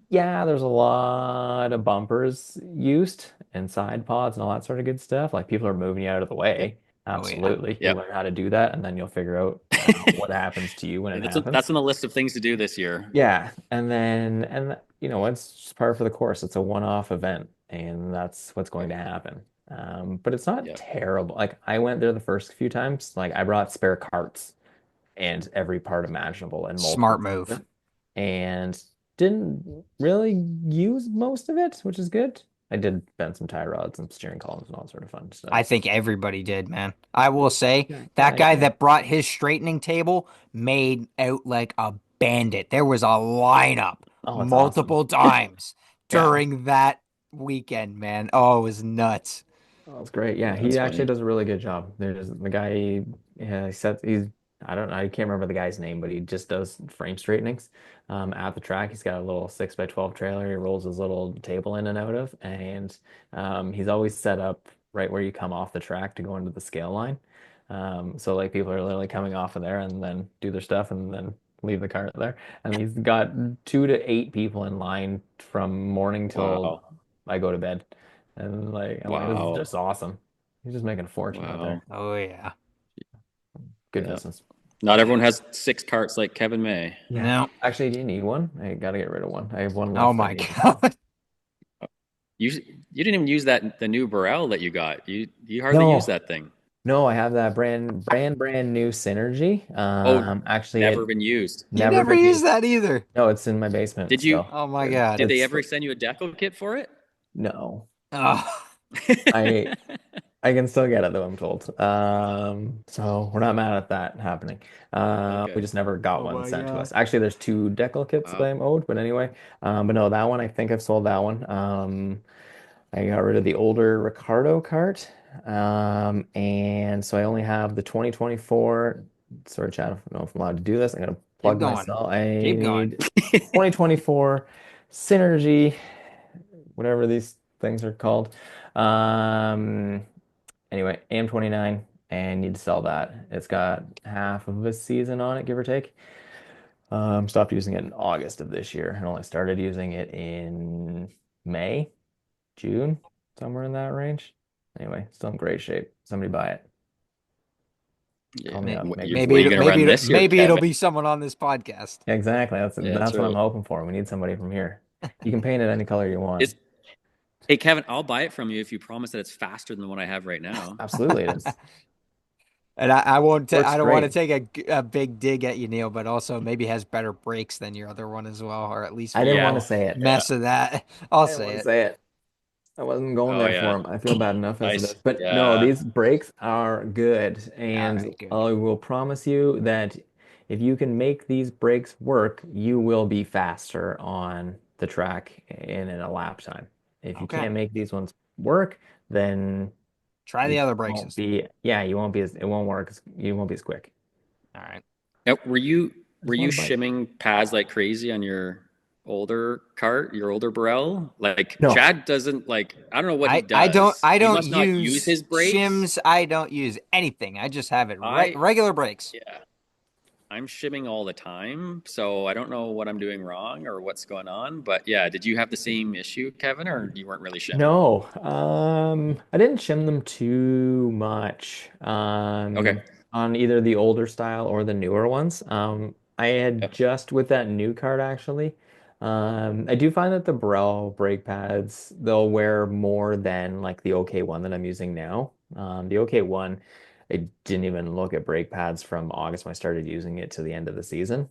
yeah, there's a lot of bumpers used and side pods and all that sort of good stuff. Like people are moving you out of the way. Oh yeah. Absolutely. You'll yep. learn how to do that, and then you'll figure out what happens to you when Yeah, it that's happens. on the list of things to do this year. Yeah, and it's just par for the course. It's a one-off event, and that's what's going to happen. But it's not Yep. terrible. Like I went there the first few times. Like I brought spare carts and every part imaginable and multiple Smart move. and didn't really use most of it, which is good. I did bend some tie rods and steering columns and all sort of fun I stuff. think everybody did, man. I will say Yeah, that guy yeah, that brought his straightening table made out like a bandit. There was a lineup oh, it's awesome. multiple times Yeah. during that weekend, man. Oh, it was nuts. Oh, that's great. Yeah, That's he actually funny. does a really good job. There's the guy, yeah, he said he's, I don't know, I can't remember the guy's name, but he just does frame straightenings at the track. He's got a little 6x12 trailer he rolls his little table in and out of, and he's always set up right where you come off the track to go into the scale line. So like people are literally coming off of there and then do their stuff and then leave the cart there. And he's got 2 to 8 people in line from morning till Wow. I go to bed. And like I'm like, this is Wow. just awesome. He's just making a fortune out Wow. there. Oh yeah. Good Yeah. business. Not everyone has 6 carts like Kevin May. Yeah. No. Actually, do you need one? I gotta get rid of one. I have one Oh left I my need to sell. God. You didn't even use that the new Burrell that you got. You hardly use No, that thing. no, I have that brand new Synergy. Oh, Actually, never it been used. You never never been use used. that either. No, it's in my basement Did you still. Oh my It- God. did they It's ever send you a decal kit for it? no. Oh, I I can still get it though, I'm told. So we're not mad at that happening. We Okay. just never got oh one my sent to God. us. Actually, there's 2 decal kits that Wow. I'm owed, but anyway. But no, that one I think I've sold that one. I got rid of the older Ricardo cart. And so I only have the 2024. Sorry, Chad, I don't know if I'm allowed to do this. I'm gonna Keep plug going. myself. I Keep going. need 2024 Synergy, whatever these things are called. Um, Anyway, AM29 and need to sell that. It's got half of a season on it, give or take. Stopped using it in August of this year and only started using it in May, June, somewhere in that range. Anyway, still in great shape. Somebody buy it. Yeah. Call me up. Make it What are you swap. going to run this year, Maybe it'll Kevin? be someone on this podcast. Exactly. That's Yeah, that's that's what I'm right. hoping for. We need somebody from here. You can paint it any color you want. Is Hey Kevin, I'll buy it from you if you promise that it's faster than the one I have right now. Absolutely, it is. And I won't. Works I don't want to great. take a big dig at you, Neil, but also maybe has better brakes than your other one as well, or at least I didn't want to Yeah. won't say it. Yeah. mess with that. I I'll didn't say want to it. say it. I wasn't going Oh there for yeah. him. I feel bad enough as it is. Nice. But no, Yeah. these breaks are good. All And right, good. I will promise you that if you can make these breaks work, you will be faster on the track in a lap time. If you Okay. can't make these ones work, then Try you the other brake won't system. be, yeah, you won't be as, it won't work. You won't be as quick. All right. Now, were you were There's a lot you of bike. shimming pads like crazy on your older cart, your older Burrell? Like No, Chad doesn't like I don't know what he does. I He don't must not use use his brakes. shims. I don't use anything. I just have it I regular brakes. yeah. I'm shimming all the time, so I don't know what I'm doing wrong or what's going on. But yeah, did you have the same issue, Kevin, or you weren't really shimming? no, I didn't shim them too much Okay. on either the older style or the newer ones. I had Yep. just with that new card actually. I do find that the Brell brake pads they'll wear more than like the OK1 that I'm using now. The OK1, I didn't even look at brake pads from August when I started using it to the end of the season.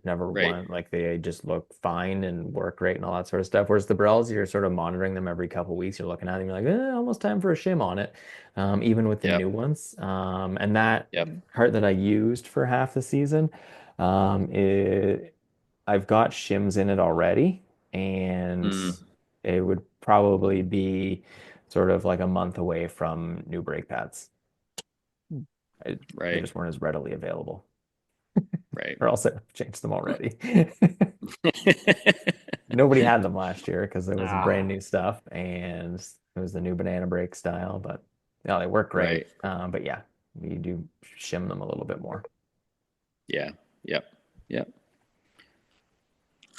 Never Right. one like they just look fine and work great and all that sort of stuff. Whereas the Brells, you're sort of monitoring them every couple of weeks. You're looking at them, you're like, almost time for a shim on it. Even with the new Yep. ones. And that Yep. cart that I used for half the season, I've got shims in it already, and Mm, it would probably be sort of like a month away from new brake pads. They right. just weren't as readily available, Right. or else I've changed them already. Nobody had them last year because it was brand Ah, new stuff and it was the new banana brake style, but yeah, they work great. Right. But yeah, you do shim them a little bit more. Yeah. Yep. Yep.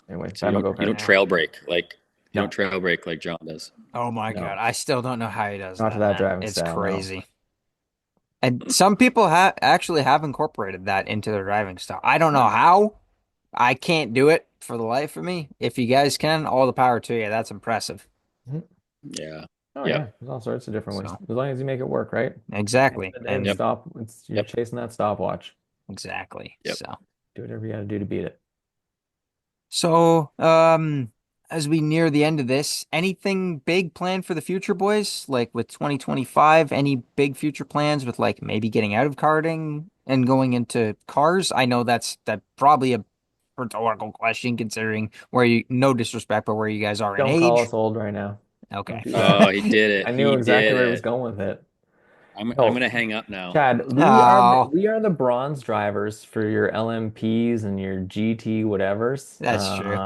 Anyway, So bye my go-kart. you don't yeah. trail brake like you don't No, trail brake like John does. Oh my God. no, I still don't know how he does not to that, that man. driving It's style. No. crazy. And some people have actually have incorporated that into their driving style. I don't know Hmm. how. I can't do it for the life of me. If you guys can, all the power to you. That's impressive. Mhm. Yeah. Oh yeah, Yep. there's all sorts of different ways. So, As long as you make it work, right? At the end exactly. of the day, the And Yep. stop, you're Yep. chasing that stopwatch. exactly. Yep. So, Do whatever you got to do to beat it. so, as we near the end of this, anything big planned for the future, boys? Like with 2025, any big future plans with like maybe getting out of karting and going into cars? I know that probably a rhetorical question considering where you, no disrespect, but where you guys are in Don't call age. us old right now. Okay, fair. Oh, he did it. I knew He exactly did where he was it. going with it. I'm No, gonna hang up now. Chad, Oh, we are the bronze drivers for your LMPs and your GT whatevers. that's true.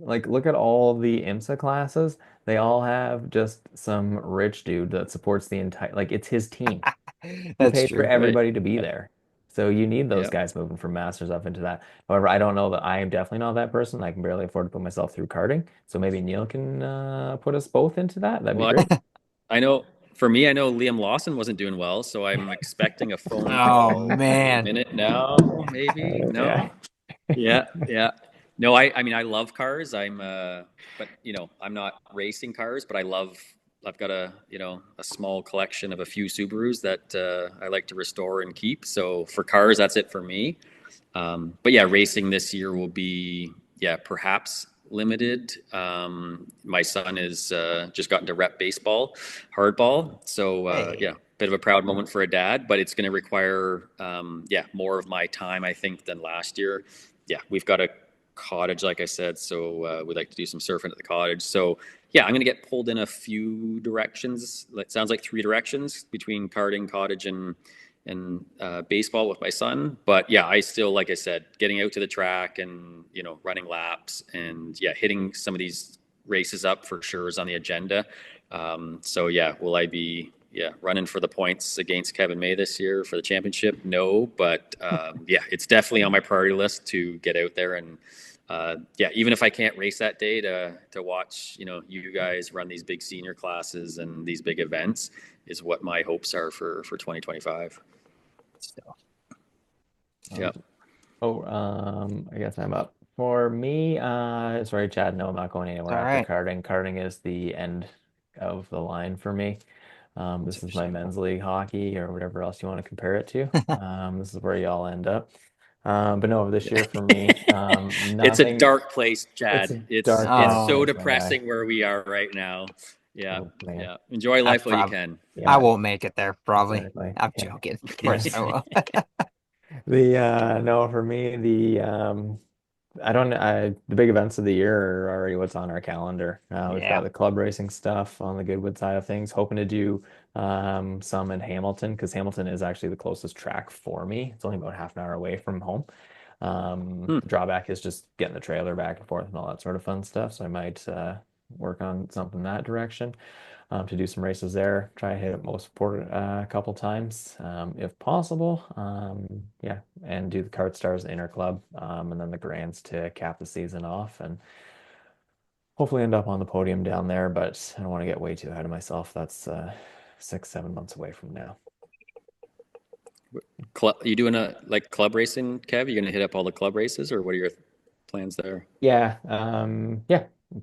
Like look at all the IMSA classes. They all have just some rich dude that supports the entire, like it's his team. He That's pays for true. Right. everybody to be there. So you need those Yeah. guys moving from masters up into that. However, I don't know that I am definitely not that person. I can barely afford to put myself through karting. So maybe Neil can put us both into that. That'd be Well, great. I know for me, I know Liam Lawson wasn't doing well, so I'm expecting a phone Oh call any man. minute now, maybe. Yeah. No? Yeah, yeah. No, I mean I love cars. But I'm not racing cars, but I've got a small collection of a few Subarus that I like to restore and keep. So for cars, that's it for me. But yeah, racing this year will be, yeah, perhaps limited. My son is just gotten to rep baseball, hardball. So Hey. yeah, bit of a proud moment for a dad, but it's going to require, yeah, more of my time, I think, than last year. Yeah, we've got a cottage, like I said, so we'd like to do some surfing at the cottage. So yeah, I'm going to get pulled in a few directions. It sounds like three directions between karting, cottage, and baseball with my son. But yeah, I still, like I said, getting out to the track and running laps and yeah, hitting some of these races up for sure is on the agenda. So yeah, will I be running for the points against Kevin May this year for the championship? No, but yeah, it's definitely on my priority list to get out there and. Yeah, even if I can't race that day to watch, you guys run these big senior classes and these big events is what my hopes are for 2025. So, Um, Yeah. Oh, I guess I'm up. For me, sorry, Chad, no, I'm not going it's anywhere all after right. karting. Karting is the end of the line for me. That's This is my understandable. men's league hockey or whatever else you want to compare it to. This is where y'all end up. But no, this year for me, It's a nothing. dark place, It's Chad. a It's dark, it's dark Oh, so place, my guy. depressing where we are right now. Yeah, Oh man. yeah. Enjoy I life while you prob can. I Yeah, won't make it there, probably. exactly. I'm Yeah. joking. Of Yeah. course I will. The no, for me, I don't the big events of the year are already what's on our calendar. We've got Yeah. the club racing stuff on the Goodwood side of things. Hoping to do some in Hamilton because Hamilton is actually the closest track for me. It's only about half an hour away from home. Hmm. The drawback is just getting the trailer back and forth and all that sort of fun stuff. So I might work on something that direction to do some races there. Try to hit it most important a couple times if possible. Yeah, and do the Kart Stars Inner Club and then the Grands to cap the season off and hopefully end up on the podium down there. But I don't want to get way too ahead of myself. That's 6, 7 months away from now. You doing a like club racing, Kev? You gonna hit up all the club races, or what are your plans there? Yeah, I'm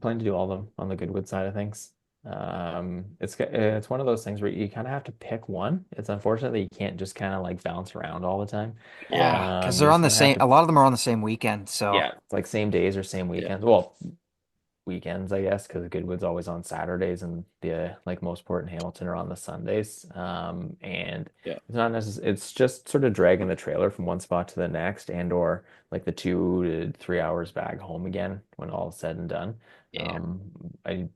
planning to do all of them on the Goodwood side of things. It's one of those things where you kind of have to pick one. It's unfortunate that you can't just kind of like bounce around all the time. Yeah, because You they're on just the kind of have same, to, a lot of them are on the same weekend, so yeah, it's like same days or same Yeah, weekends. Well, weekends, I guess, because Goodwood's always on Saturdays and the like most Port and Hamilton are on the Sundays. And yeah, it's not necessarily, it's just sort of dragging the trailer from one spot to the next and or like the 2 to 3 hours back home again when all is said and done. yeah. Um, I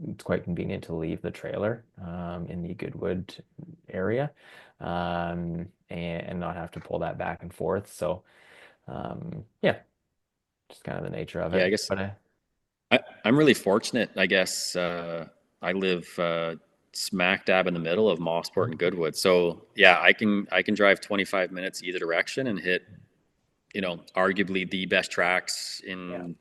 it's quite convenient to leave the trailer in the Goodwood area and not have to pull that back and forth. So yeah, just kind of the nature of yeah. it. I guess But I'm really fortunate. I guess I live smack dab in the middle of Mosport and Goodwood, so yeah, I can drive 25 minutes either direction and hit arguably the best tracks yeah. in,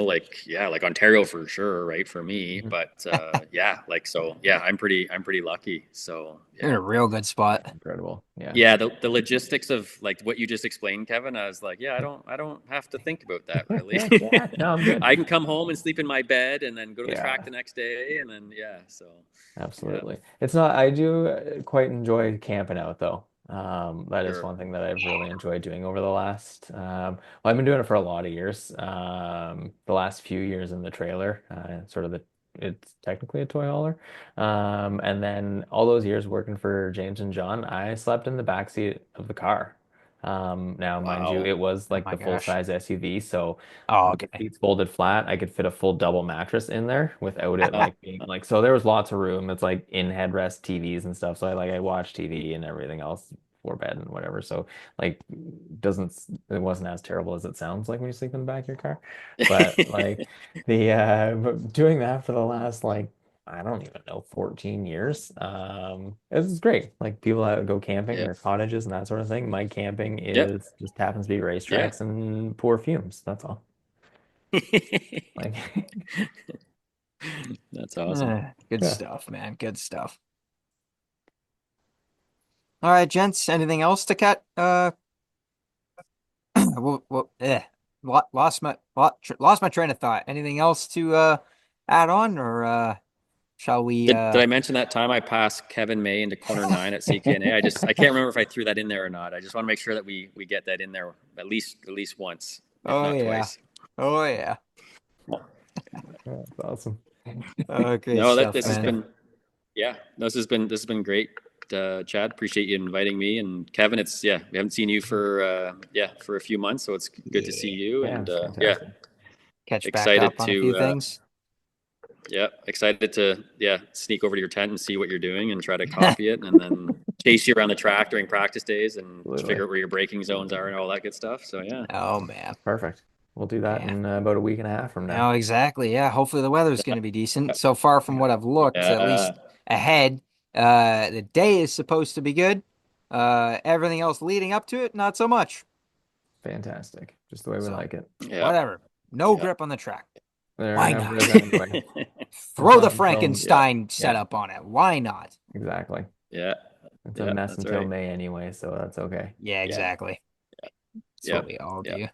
like, yeah, like Ontario for sure, right? For me. Mhm. But yeah, like, so yeah, I'm pretty lucky. So You're in yeah. a real good spot. Incredible. Yeah. Yeah, the logistics of like what you just explained, Kevin, I was like, yeah, I don't have to think about that really. Yeah. No, I'm good. I can come home and sleep in my bed and then go to the track Yeah, the next day and then yeah, so yeah. absolutely. It's not, I do quite enjoy camping out though. That is Sure. one thing that I've really enjoyed doing over the last, well, I've been doing it for a lot of years. The last few years in the trailer, sort of it's technically a toy hauler. And then all those years working for James and John, I slept in the back seat of the car. Now, mind you, Wow. it was Oh like my the full gosh. size SUV, so Oh, with the okay. seats folded flat, I could fit a full double mattress in there without it like being like, so there was lots of room. It's like in headrest TVs and stuff. So I watch TV and everything else for bed and whatever. So like doesn't it wasn't as terrible as it sounds like when you sleep in the back of your car. But like the but doing that for the last like I don't even know 14 years. It's great. Like people that go camping Yeah. or cottages and that sort of thing. My camping Yep. is just happens to be Yeah. racetracks and poor fumes. That's all. Like, That's awesome. Good yeah. stuff, man. Good stuff. All right, gents. Anything else to cut? Lost my train of thought. Anything else to add on, or shall we? Did I mention that time I passed Kevin May into corner nine at CKNA? I can't remember if I threw that in there or not. I just want to make sure that we get that in there at least once, if Oh not yeah, twice. oh yeah. Yeah, that's awesome. Great No, that stuff, this has man. been yeah, no, this has been great, Chad. Appreciate you inviting me and Kevin. It's yeah, we haven't seen you for for a few months, so it's good to see Yeah, you. Yeah, And it's yeah, fantastic. catch back excited up on a few to things. excited to sneak over to your tent and see what you're doing and try to copy it, and then chase you around the track during practice days and Absolutely. figure out where your braking zones are and all that good stuff. So yeah, Oh man, Perfect. We'll do that yeah. in about a week and a half from now. Oh, exactly. Yeah. Hopefully the weather's going to be decent. So far from Yeah. what I've looked, at yeah, least ahead, the day is supposed to be good. Everything else leading up to it, not so much. Fantastic. Just the way we So, like it. yeah, whatever. No yeah. grip on the track. There Why never not? is anyway. It's Throw the not until, yeah, Frankenstein yeah, setup on it. Why not? exactly. yeah, It's a yeah. mess That's until right. May anyway, so that's okay. Yeah, Yeah, exactly. That's yeah, what we all yeah, do.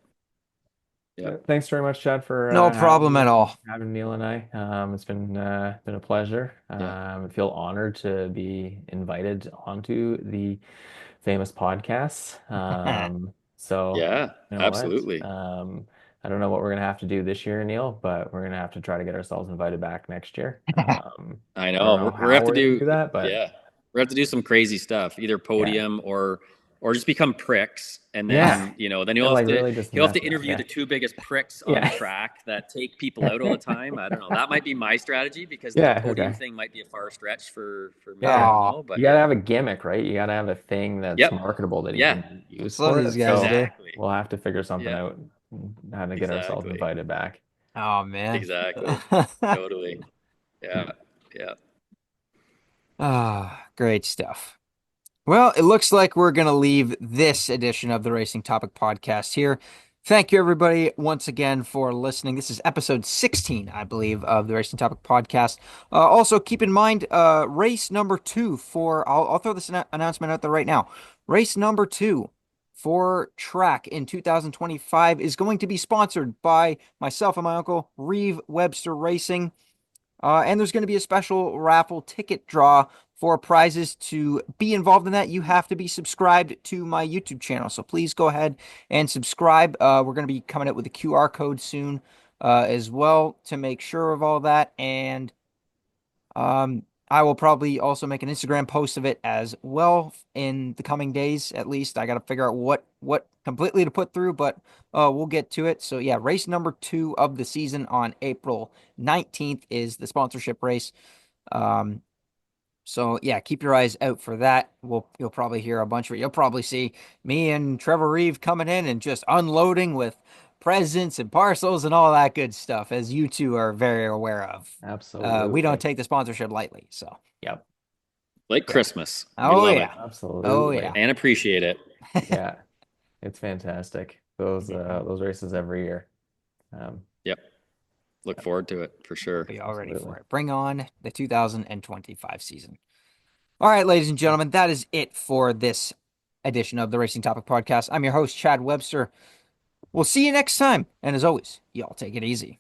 yeah. Thanks very much, Chad, for No having problem me at and all. having Neil and I. It's been a pleasure. Yeah. I feel honored to be invited onto the famous podcasts. So Yeah, you know what? absolutely. I don't know what we're gonna have to do this year, Neil, but we're gonna have to try to get ourselves invited back next year. I I don't know. know We're how have to we're gonna do do that, but yeah. We have to do some crazy stuff, either yeah, podium or just become pricks, and yeah, then then and like really just he'll have mess to it up. interview Yeah, the two biggest pricks on the yeah, track that take people out all the time. I don't know. That might be my strategy because the yeah. podium Okay. thing might be a far stretch for me. I Yeah. don't Oh, know, You but gotta yeah. have a gimmick, right? You gotta have a thing that's Yep. marketable that he Yeah. can use that's what for these it. guys So do. Exactly. we'll have to figure something Yeah. out, how to get ourselves Exactly. invited back. Oh man. Exactly. Totally. Yeah. Yeah. Great stuff. Well, it looks like we're going to leave this edition of the Racing Topic podcast here. Thank you, everybody, once again for listening. This is episode 16, I believe, of the Racing Topic podcast. Also, keep in mind, race number two I'll throw this announcement out there right now. Race number two for track in 2025 is going to be sponsored by myself and my uncle, Reeve Webster Racing. And there's going to be a special raffle ticket draw for prizes. To be involved in that, you have to be subscribed to my YouTube channel. So please go ahead and subscribe. We're going to be coming out with a QR code soon as well to make sure of all that. And I will probably also make an Instagram post of it as well in the coming days. At least I got to figure out what completely to put through, but we'll get to it. So yeah, race number two of the season on April 19th is the sponsorship race. Um, so yeah, keep your eyes out for that. You'll probably hear a bunch of it. You'll probably see me and Trevor Reeve coming in and just unloading with presents and parcels and all that good stuff, as you two are very aware of. We don't Absolutely. take the sponsorship lightly. So Yep. Like yeah. Christmas. We Oh love it yeah. Oh yeah. Absolutely. and appreciate it. Yeah. It's fantastic. Those races every year. Um, Yep. Look forward to it for I'll sure. be all ready Absolutely. for it. Bring on the 2025 season. All right, ladies and gentlemen, that is it for this edition of the Racing Topic Podcast. I'm your host, Chad Webster. We'll see you next time. And as always, y'all take it easy.